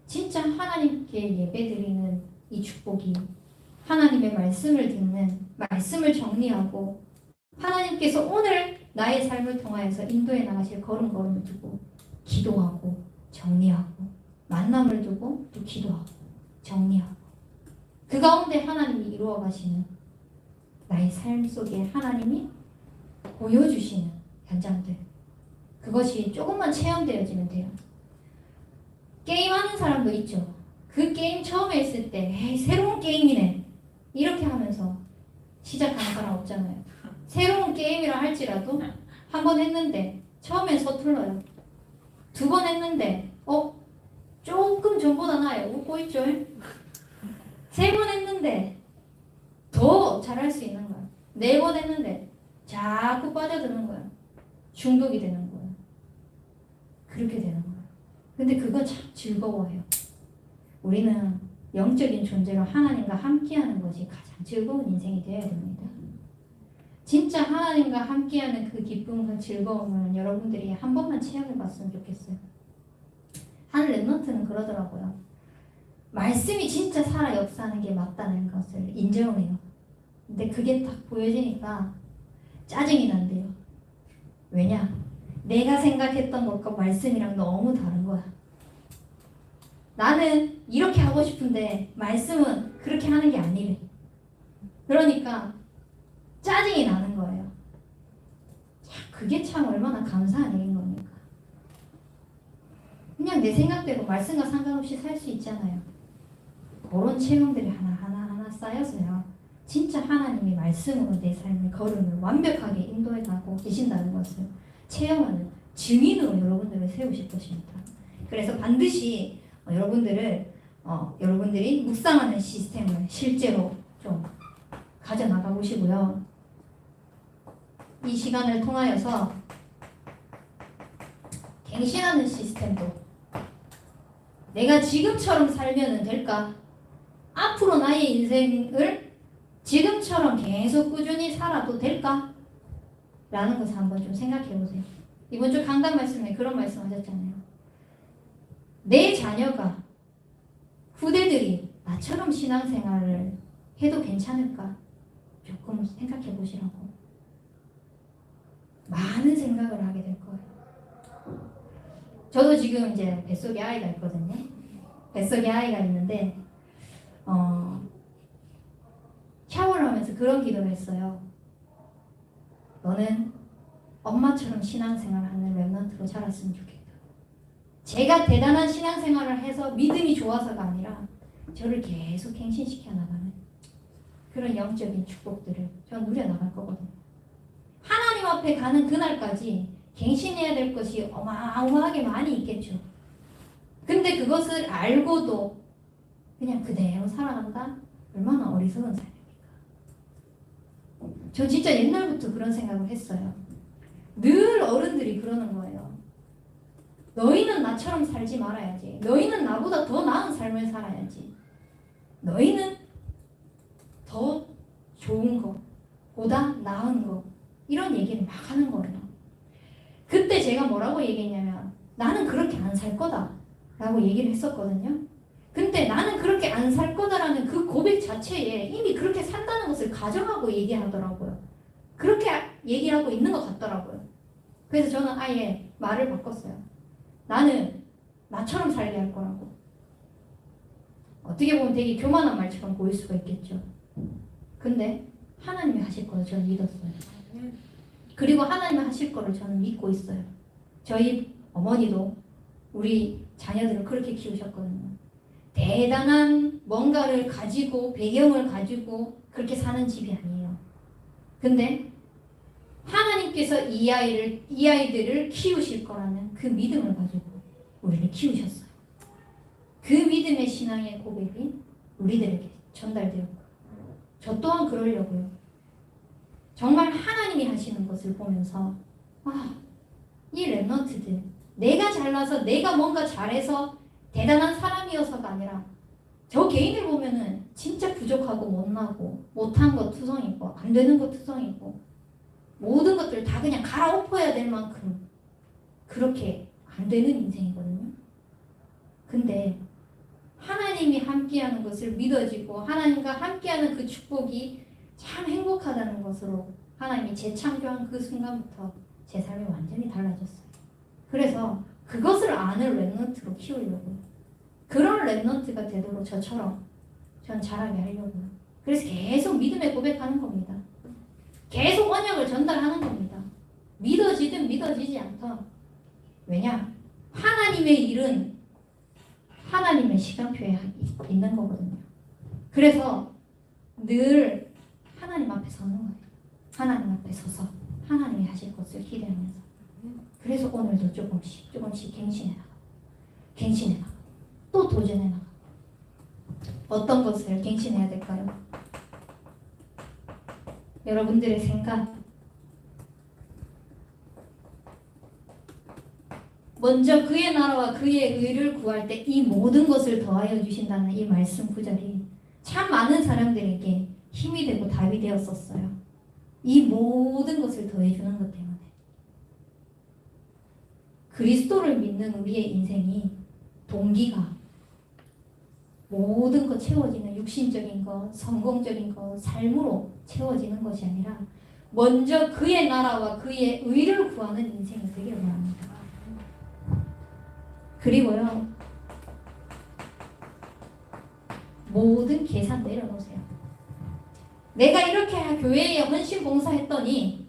진짜 하나님께 예배드리는 이 축복이, 하나님의 말씀을 듣는, 말씀을 정리하고 하나님께서 오늘 나의 삶을 통하여서 인도해 나가실 걸음걸음을 두고 기도하고 정리하고, 만남을 두고 또 기도하고 정리하고, 그 가운데 하나님이 이루어 가시는 나의 삶 속에 하나님이 보여주시는 현장들, 그것이 조금만 체험되어지면 돼요. 게임하는 사람도 있죠. 그 게임 처음에 했을 때 에이, 새로운 게임이네 이렇게 하면서 시작하는 사람 없잖아요. 새로운 게임이라 할지라도 한 번 했는데 처음엔 서툴러요. 두 번 했는데 조금 전보다 나아요. 웃고 있죠. 세 번 했는데 더 잘할 수 있는 거야. 네 번 했는데 자꾸 빠져드는 거야. 중독이 되는 거야. 그렇게 되는 거야. 근데 그거 참 즐거워요. 우리는 영적인 존재로 하나님과 함께하는 것이 가장 즐거운 인생이 되어야 됩니다. 진짜 하나님과 함께하는 그 기쁨과 즐거움을 여러분들이 한 번만 체험해봤으면 좋겠어요. 한 랩런트는 그러더라고요. 말씀이 진짜 살아 역사하는 게 맞다는 것을 인정을 해요. 근데 그게 딱 보여지니까 짜증이 난대요. 왜냐? 내가 생각했던 것과 말씀이랑 너무 다른 거야. 나는 이렇게 하고 싶은데 말씀은 그렇게 하는 게 아니래. 그러니까 짜증이 나는 거예요. 그게 참 얼마나 감사한 일인 겁니까? 그냥 내 생각대로 말씀과 상관없이 살 수 있잖아요. 그런 체험들이 하나하나 쌓여서요, 진짜 하나님이 말씀으로 내 삶의 걸음을 완벽하게 인도해 가고 계신다는 것을 체험하는 증인으로 여러분들을 세우실 것입니다. 그래서 반드시 여러분들이 묵상하는 시스템을 실제로 좀 가져나가 보시고요. 이 시간을 통하여서 갱신하는 시스템도, 내가 지금처럼 살면 될까? 앞으로 나의 인생을 지금처럼 계속 꾸준히 살아도 될까? 라는 것을 한번 좀 생각해 보세요. 이번 주 강단 말씀에 그런 말씀 하셨잖아요. 내 자녀가, 후대들이 나처럼 신앙생활을 해도 괜찮을까? 조금 생각해 보시라고. 많은 생각을 하게 될 거예요. 저도 지금 이제 뱃속에 아이가 있거든요. 뱃속에 아이가 있는데 샤워를 하면서 그런 기도를 했어요. 너는 엄마처럼 신앙생활을 하는 랩런트로 자랐으면 좋겠다. 제가 대단한 신앙생활을 해서 믿음이 좋아서가 아니라 저를 계속 갱신시켜 나가는 그런 영적인 축복들을 전 누려나갈 거거든요. 하나님 앞에 가는 그날까지 갱신해야 될 것이 어마어마하게 많이 있겠죠. 근데 그것을 알고도 그냥 그대로 살아간다? 얼마나 어리석은 삶입니까? 저 진짜 옛날부터 그런 생각을 했어요. 늘 어른들이 그러는 거예요. 너희는 나처럼 살지 말아야지. 너희는 나보다 더 나은 삶을 살아야지. 너희는 더 좋은 거, 보다 나은 거, 이런 얘기를 막 하는 거예요. 그때 제가 뭐라고 얘기했냐면 나는 그렇게 안 살 거다 라고 얘기를 했었거든요. 근데 나는 그렇게 안 살 거다라는 그 고백 자체에 이미 그렇게 산다는 것을 가정하고 얘기하더라고요. 그렇게 얘기하고 있는 것 같더라고요. 그래서 저는 아예 말을 바꿨어요. 나는 나처럼 살게 할 거라고. 어떻게 보면 되게 교만한 말처럼 보일 수가 있겠죠. 근데 하나님이 하실 거를 저는 믿었어요. 그리고 하나님이 하실 거를 저는 믿고 있어요. 저희 어머니도 우리 자녀들을 그렇게 키우셨거든요. 대단한 뭔가를 가지고 배경을 가지고 그렇게 사는 집이 아니에요. 근데 하나님께서 이 아이들을 키우실 거라는 그 믿음을 가지고 우리를 키우셨어요. 그 믿음의 신앙의 고백이 우리들에게 전달되었고, 저 또한 그러려고요. 정말 하나님이 하시는 것을 보면서 이 랩런트들, 내가 잘나서 내가 뭔가 잘해서 대단한 사람이어서가 아니라 저 개인을 보면은 진짜 부족하고 못나고 못한 것 투성이고 안 되는 것 투성이고 모든 것들 다 그냥 갈아엎어야 될 만큼 그렇게 안 되는 인생이거든요. 근데 하나님이 함께하는 것을 믿어지고 하나님과 함께하는 그 축복이 참 행복하다는 것으로 하나님이 재창조한 그 순간부터 제 삶이 완전히 달라졌어요. 그래서 그것을 아는 랩런트로 키우려고요. 그런 랩런트가 되도록 저처럼 전 자라게 하려고요. 그래서 계속 믿음의 고백하는 겁니다. 계속 언약을 전달하는 겁니다. 믿어지든 믿어지지 않던. 왜냐? 하나님의 일은 하나님의 시간표에 있는 거거든요. 그래서 늘 하나님 앞에 서는 거예요. 하나님 앞에 서서 하나님이 하실 것을 기대하면서. 그래서 오늘도 조금씩 갱신해 나가고 또 도전해 나가고. 어떤 것을 갱신해야 될까요? 여러분들의 생각. 먼저 그의 나라와 그의 의를 구할 때 이 모든 것을 더하여 주신다는 이 말씀 구절이 참 많은 사람들에게 힘이 되고 답이 되었었어요. 이 모든 것을 더해주는 것 때문에. 그리스도를 믿는 우리의 인생이 동기가 모든 것 채워지는 육신적인 것, 성공적인 것, 삶으로 채워지는 것이 아니라 먼저 그의 나라와 그의 의를 구하는 인생이 되기를 바랍니다. 그리고요, 모든 계산 내려놓으세요. 내가 이렇게 교회에 헌신 봉사했더니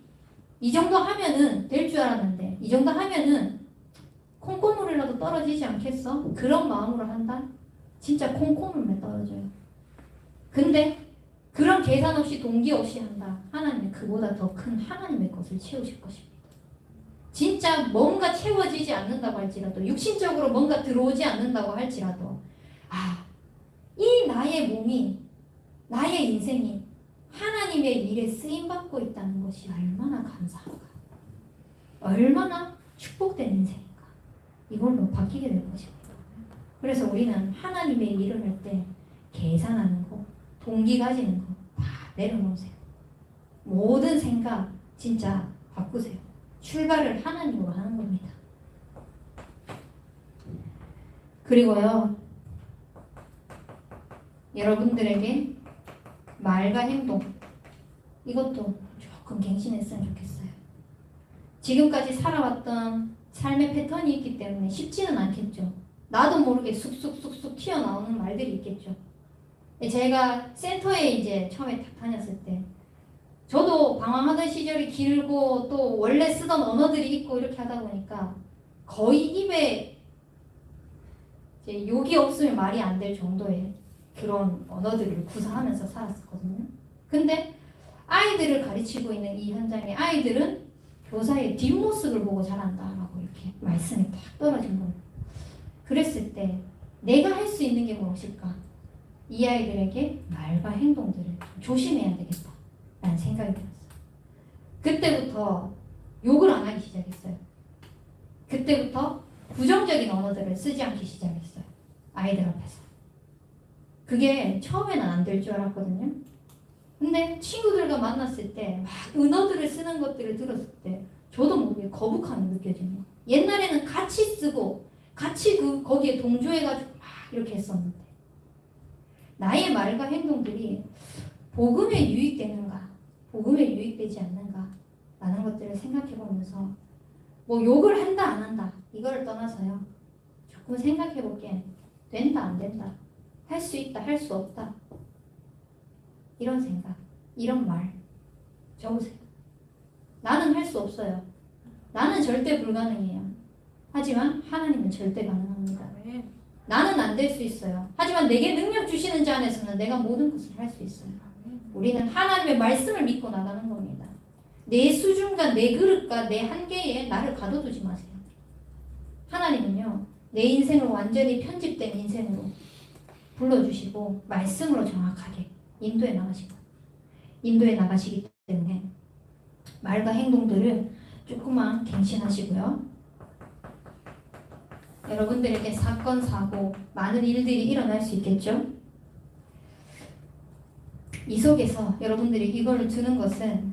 이 정도 하면은 될 줄 알았는데 이 정도 하면은 콩고물이라도 떨어지지 않겠어? 그런 마음으로 한다? 진짜 콩고물만 떨어져요. 근데 그런 계산 없이 동기 없이 한다. 하나님은 그보다 더 큰 하나님의 것을 채우실 것입니다. 진짜 뭔가 채워지지 않는다고 할지라도 육신적으로 뭔가 들어오지 않는다고 할지라도 이 나의 몸이 나의 인생이 하나님의 일에 쓰임받고 있다는 것이 얼마나 감사한가, 얼마나 축복된 인생인가, 이걸로 바뀌게 될 것입니다. 그래서 우리는 하나님의 일을 할 때 계산하는 거, 동기 가지는 거 다 내려놓으세요. 모든 생각 진짜 바꾸세요. 출발을 하나님으로 하는 겁니다. 그리고요, 여러분들에게 말과 행동, 이것도 조금 갱신했으면 좋겠어요. 지금까지 살아왔던 삶의 패턴이 있기 때문에 쉽지는 않겠죠. 나도 모르게 쑥쑥쑥쑥 튀어나오는 말들이 있겠죠. 제가 센터에 이제 처음에 딱 다녔을 때 저도 방황하던 시절이 길고 또 원래 쓰던 언어들이 있고 이렇게 하다 보니까 거의 입에 이제 욕이 없으면 말이 안 될 정도의 그런 언어들을 구사하면서 살았었거든요. 근데 아이들을 가르치고 있는 이 현장에 아이들은 교사의 뒷모습을 보고 자란다라고 이렇게 말씀이 딱 떨어진 거예요. 그랬을 때 내가 할 수 있는 게 무엇일까? 이 아이들에게 말과 행동들을 조심해야 되겠다라는 생각이 들었어요. 그때부터 욕을 안 하기 시작했어요. 그때부터 부정적인 언어들을 쓰지 않기 시작했어요. 아이들 앞에서. 그게 처음에는 안 될 줄 알았거든요. 근데 친구들과 만났을 때 막 은어들을 쓰는 것들을 들었을 때 저도 모르게 거북함이 느껴지는 거예요. 옛날에는 같이 쓰고 같이 거기에 동조해가지고 막 이렇게 했었는데 나의 말과 행동들이 복음에 유익되는가, 복음에 유익되지 않는가 라는 것들을 생각해 보면서 뭐 욕을 한다 안 한다 이거를 떠나서요. 조금 생각해 볼게. 된다 안 된다. 할 수 있다 할 수 없다. 이런 생각, 이런 말 적으세요. 나는 할 수 없어요. 나는 절대 불가능해요. 하지만 하나님은 절대 가능합니다. 나는 안 될 수 있어요. 하지만 내게 능력 주시는 자 안에서는 내가 모든 것을 할 수 있어요. 우리는 하나님의 말씀을 믿고 나가는 겁니다. 내 수준과 내 그릇과 내 한계에 나를 가둬두지 마세요. 하나님은요, 내 인생을 완전히 편집된 인생으로 불러주시고 말씀으로 정확하게 인도해 나가시기 때문에 말과 행동들을 조금만 갱신하시고요. 여러분들에게 사건, 사고, 많은 일들이 일어날 수 있겠죠? 이 속에서 여러분들이 이걸 드는 것은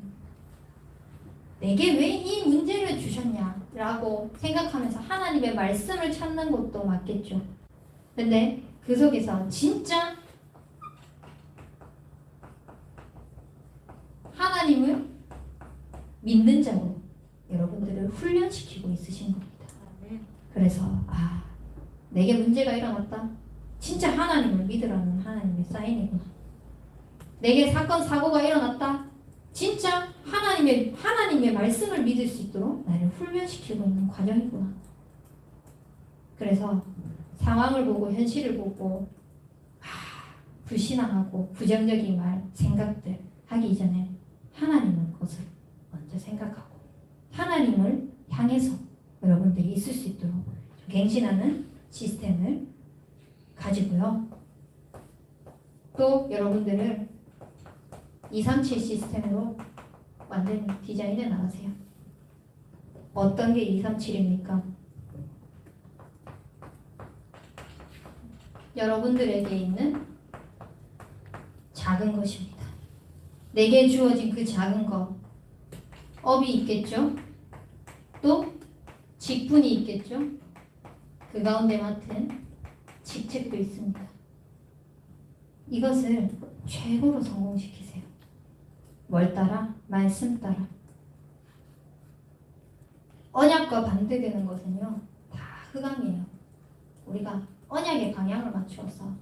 내게 왜 이 문제를 주셨냐라고 생각하면서 하나님의 말씀을 찾는 것도 맞겠죠. 근데 그 속에서 진짜 하나님을 믿는 자로 여러분들을 훈련시키고 있으신 겁니다. 그래서 내게 문제가 일어났다. 진짜 하나님을 믿으라는 하나님의 사인이구나. 내게 사건 사고가 일어났다. 진짜 하나님의 말씀을 믿을 수 있도록 나를 훈련시키고 있는 과정이구나. 그래서 상황을 보고 현실을 보고 불신앙하고 부정적인 말, 생각들 하기 이전에 하나님의 것을 먼저 생각하고 하나님을 향해서 여러분들이 있을 수 있도록 갱신하는 시스템을 가지고요. 또 여러분들을 237 시스템으로 완전히 디자인해 나가세요. 어떤 게 237입니까? 여러분들에게 있는 작은 것입니다. 내게 주어진 그 작은 것, 업이 있겠죠? 또 직분이 있겠죠? 그 가운데 맡은 직책도 있습니다. 이것을 최고로 성공시키세요. 뭘 따라? 말씀 따라. 언약과 반대되는 것은요, 다 흑암이에요. 우리가 언약의 방향을 맞추어서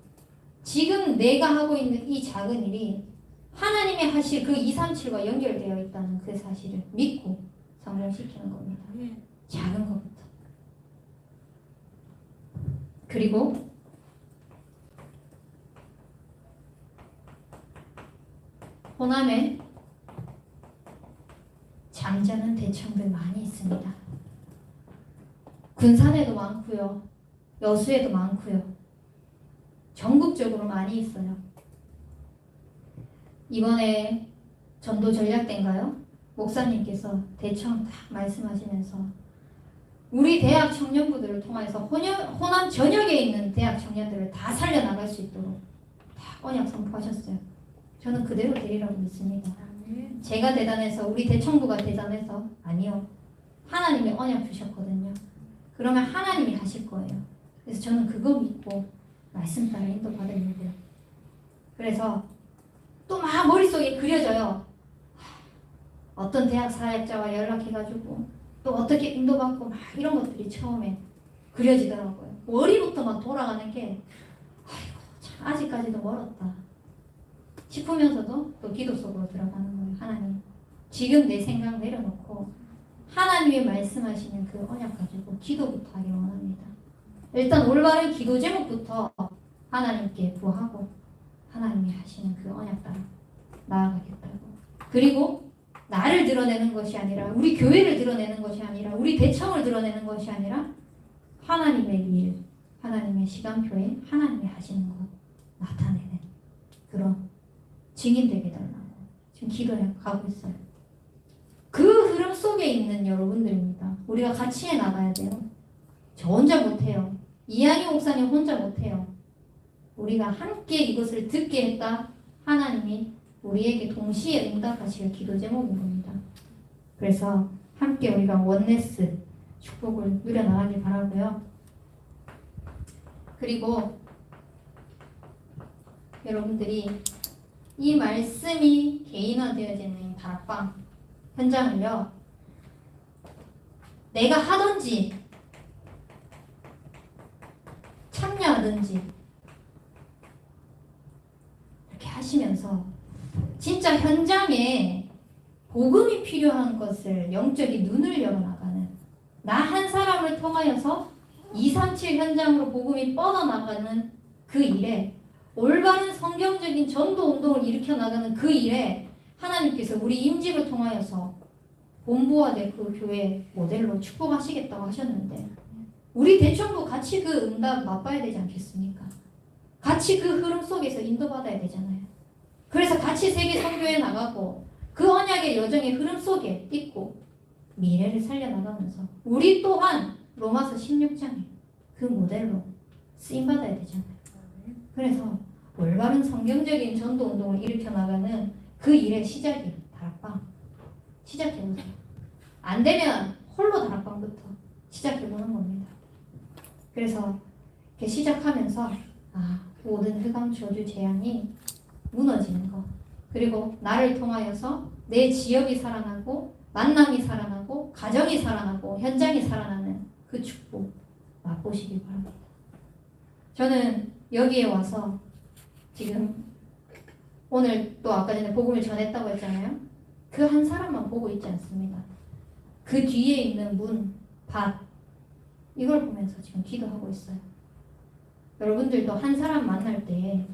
지금 내가 하고 있는 이 작은 일이 하나님의 하실 그 237과 연결되어 있다는 그 사실을 믿고 성공시키는 겁니다. 작은 것부터. 그리고 호남에 잠자는 대청들 많이 있습니다. 군산에도 많고요. 여수에도 많고요. 전국적으로 많이 있어요. 이번에 전도 전략대인가요? 목사님께서 대청 딱 말씀하시면서 우리 대학 청년부들을 통해서 호남 전역에 있는 대학 청년들을 다 살려나갈 수 있도록 다 언약 선포하셨어요. 저는 그대로 되리라고 믿습니다. 제가 대단해서 우리 대청부가 대단해서 아니요. 하나님이 언약 주셨거든요. 그러면 하나님이 하실 거예요. 그래서 저는 그거 믿고 말씀 따라 인도받으려고요. 그래서 또 막 머릿속에 그려져요. 어떤 대학 사역자와 연락해가지고 또 어떻게 인도받고 막 이런 것들이 처음에 그려지더라고요. 머리부터 막 돌아가는 게 참 아직까지도 멀었다 싶으면서도 또 기도 속으로 들어가는 거예요. 하나님, 지금 내 생각 내려놓고 하나님이 말씀하시는 그 언약 가지고 기도부터 하기 원합니다. 일단 올바른 기도 제목부터 하나님께 구하고 하나님이 하시는 그 언약 따라 나아가겠다고. 그리고 나를 드러내는 것이 아니라 우리 교회를 드러내는 것이 아니라 우리 대청을 드러내는 것이 아니라 하나님의 일, 하나님의 시간표에 하나님이 하시는 것 나타내는 그런 증인되게 달라고 지금 기도해 가고 있어요. 그 흐름 속에 있는 여러분들입니다. 우리가 같이 해 나가야 돼요. 저 혼자 못해요. 이한희 목사님 혼자 못해요. 우리가 함께 이것을 듣게 했다. 하나님이 우리에게 동시에 응답하실 기도 제목인 겁니다. 그래서 함께 우리가 원네스 축복을 누려나가길 바라고요. 그리고 여러분들이 이 말씀이 개인화되어지는 다락방 현장을요, 내가 하든지 참여하든지 이렇게 하시면서 진짜 현장에 복음이 필요한 것을 영적인 눈을 열어나가는, 나 한 사람을 통하여서 237 현장으로 복음이 뻗어나가는 그 일에, 올바른 성경적인 전도 운동을 일으켜 나가는 그 일에 하나님께서 우리 임직을 통하여서 본부화된 그 교회 모델로 축복하시겠다고 하셨는데, 우리 대청도 같이 그 응답 맛봐야 되지 않겠습니까? 같이 그 흐름 속에서 인도받아야 되잖아요. 그래서 같이 세계 선교에 나가고 그 언약의 여정의 흐름 속에 있고 미래를 살려나가면서 우리 또한 로마서 16장에 그 모델로 쓰임받아야 되잖아요. 그래서 올바른 성경적인 전도 운동을 일으켜 나가는 그 일의 시작이 다락방. 시작해보세요. 안 되면 홀로 다락방부터 시작해보는 겁니다. 그래서 이렇게 시작하면서 모든 흑암 저주 재앙이 무너지는 것, 그리고 나를 통하여서 내 지역이 살아나고 만남이 살아나고 가정이 살아나고 현장이 살아나는 그 축복 맛보시기 바랍니다. 저는 여기에 와서 지금 오늘 또 아까 전에 복음을 전했다고 했잖아요. 그 한 사람만 보고 있지 않습니다. 그 뒤에 있는 문, 밭, 이걸 보면서 지금 기도하고 있어요. 여러분들도 한 사람 만날 때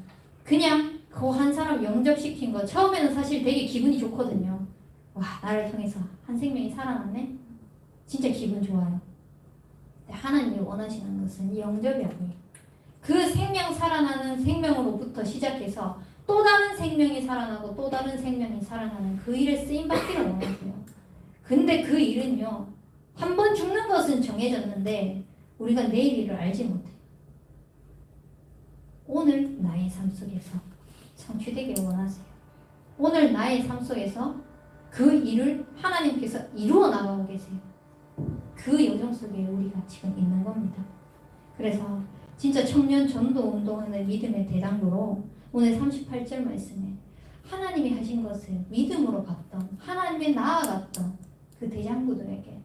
그냥 그 한 사람 영접시킨 거 처음에는 사실 되게 기분이 좋거든요. 와, 나를 통해서 한 생명이 살아났네? 진짜 기분 좋아요. 근데 하나님이 원하시는 것은 영접이 아니에요. 그 생명 살아나는 생명으로부터 시작해서 또 다른 생명이 살아나고 또 다른 생명이 살아나는 그 일에 쓰임받기를 원하세요. 근데 그 일은요, 한 번 죽는 것은 정해졌는데 우리가 내일 일을 알지 못해요. 오늘 나의 삶 속에서 성취되기를 원하세요. 오늘 나의 삶 속에서 그 일을 하나님께서 이루어 나가고 계세요. 그 여정 속에 우리가 지금 있는 겁니다. 그래서 진짜 청년 전도 운동하는 믿음의 대장부로 오늘 38절 말씀에 하나님이 하신 것을 믿음으로 봤던, 하나님의 나아갔던 그 대장부들에게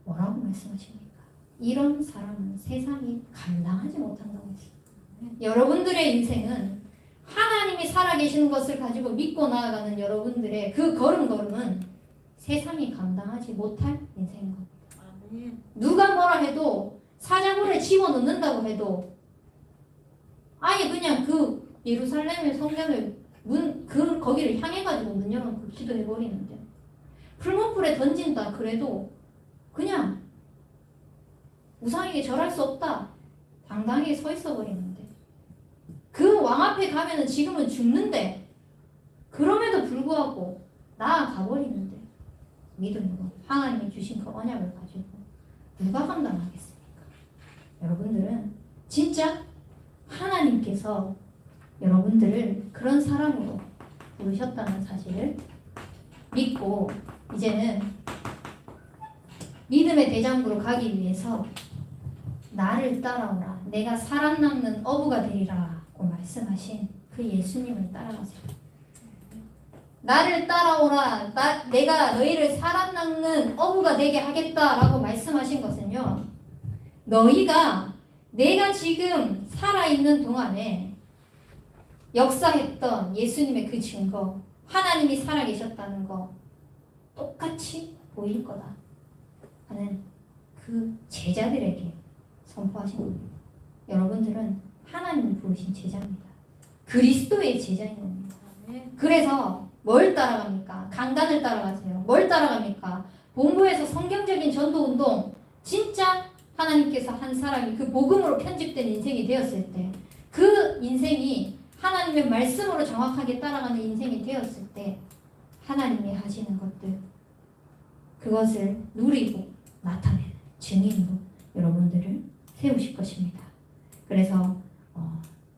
뭐라고 말씀하십니까? 이런 사람은 세상이 감당하지 못한다고 했어요. 여러분들의 인생은 하나님이 살아계시는 것을 가지고 믿고 나아가는 여러분들의 그 걸음걸음은 세상이 감당하지 못할 인생인 겁니다. 누가 뭐라 해도 사자굴에 집어넣는다고 해도 아예 그냥 그 예루살렘의 성전을 거기를 향해가지고 문 열어놓고 기도해버리는데, 풀문불에 던진다 그래도 그냥 우상에게 절할 수 없다 당당하게 서 있어 버리는데, 그 왕 앞에 가면은 지금은 죽는데 그럼에도 불구하고 나아가 버리는데, 믿음으로 하나님이 주신 그 언약을 가지고 누가 감당하겠습니까? 여러분들은 진짜 하나님께서 여러분들을 그런 사람으로 부르셨다는 사실을 믿고 이제는 믿음의 대장부로 가기 위해서 나를 따라오라, 내가 살아남는 어부가 되리라고 말씀하신 그 예수님을 따라가세요. 나를 따라오라, 내가 너희를 살아남는 어부가 되게 하겠다라고 말씀하신 것은요, 너희가 내가 지금 살아있는 동안에 역사했던 예수님의 그 증거, 하나님이 살아계셨다는 거 똑같이 보일 거다 하는 그 제자들에게 선포하신 겁니다. 여러분들은 하나님이 부르신 제자입니다. 그리스도의 제자인 겁니다. 그래서 뭘 따라갑니까? 강단을 따라가세요. 뭘 따라갑니까? 본부에서 성경적인 전도운동, 진짜 하나님께서 한 사람이 그 복음으로 편집된 인생이 되었을 때, 그 인생이 하나님의 말씀으로 정확하게 따라가는 인생이 되었을 때 하나님이 하시는 것들, 그것을 누리고 나타내는 증인으로 여러분들을 세우실 것입니다. 그래서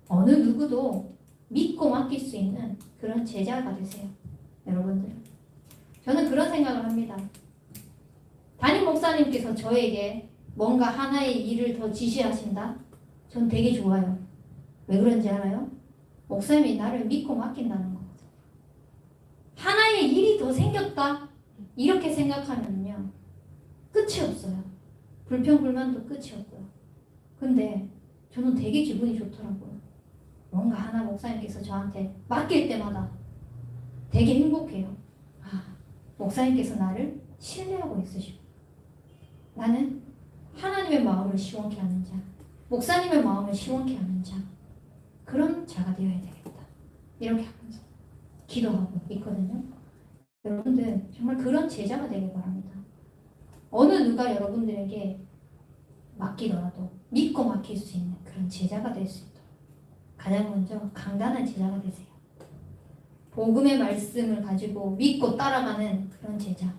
어느 누구도 믿고 맡길 수 있는 그런 제자가 되세요. 여러분들, 저는 그런 생각을 합니다. 담임 목사님께서 저에게 뭔가 하나의 일을 더 지시하신다? 전 되게 좋아요. 왜 그런지 알아요? 목사님이 나를 믿고 맡긴다는 거거든. 하나의 일이 더 생겼다 이렇게 생각하면요 끝이 없어요. 불평불만도 끝이 없고요. 근데 저는 되게 기분이 좋더라고요. 뭔가 하나 목사님께서 저한테 맡길 때마다 되게 행복해요. 아, 목사님께서 나를 신뢰하고 있으시고 나는 하나님의 마음을 시원케 하는 자, 목사님의 마음을 시원케 하는 자, 그런 자가 되어야 되겠다. 이렇게 하면서 기도하고 있거든요. 여러분들 정말 그런 제자가 되길 바랍니다. 어느 누가 여러분들에게 맡기더라도 믿고 맡길 수 있는 그런 제자가 될 수 있도록 가장 먼저 강단한 제자가 되세요. 복음의 말씀을 가지고 믿고 따라가는 그런 제자.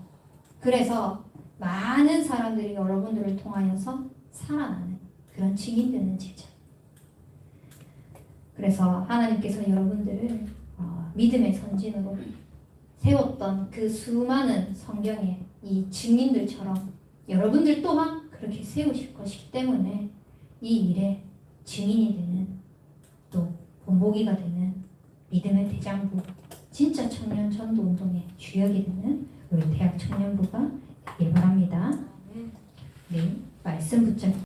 그래서 많은 사람들이 여러분들을 통하여서 살아나는 그런 증인 되는 제자. 그래서 하나님께서 여러분들을 믿음의 선진으로 세웠던 그 수많은 성경의 이 증인들처럼 여러분들 또한 그렇게 세우실 것이기 때문에 이 일에 증인이 되는 또 본보기가 되는 믿음의 대장부, 진짜 청년 전도 운동의 주역이 되는 우리 대학 청년부가 되길 바랍니다. 네, 말씀 붙잡기.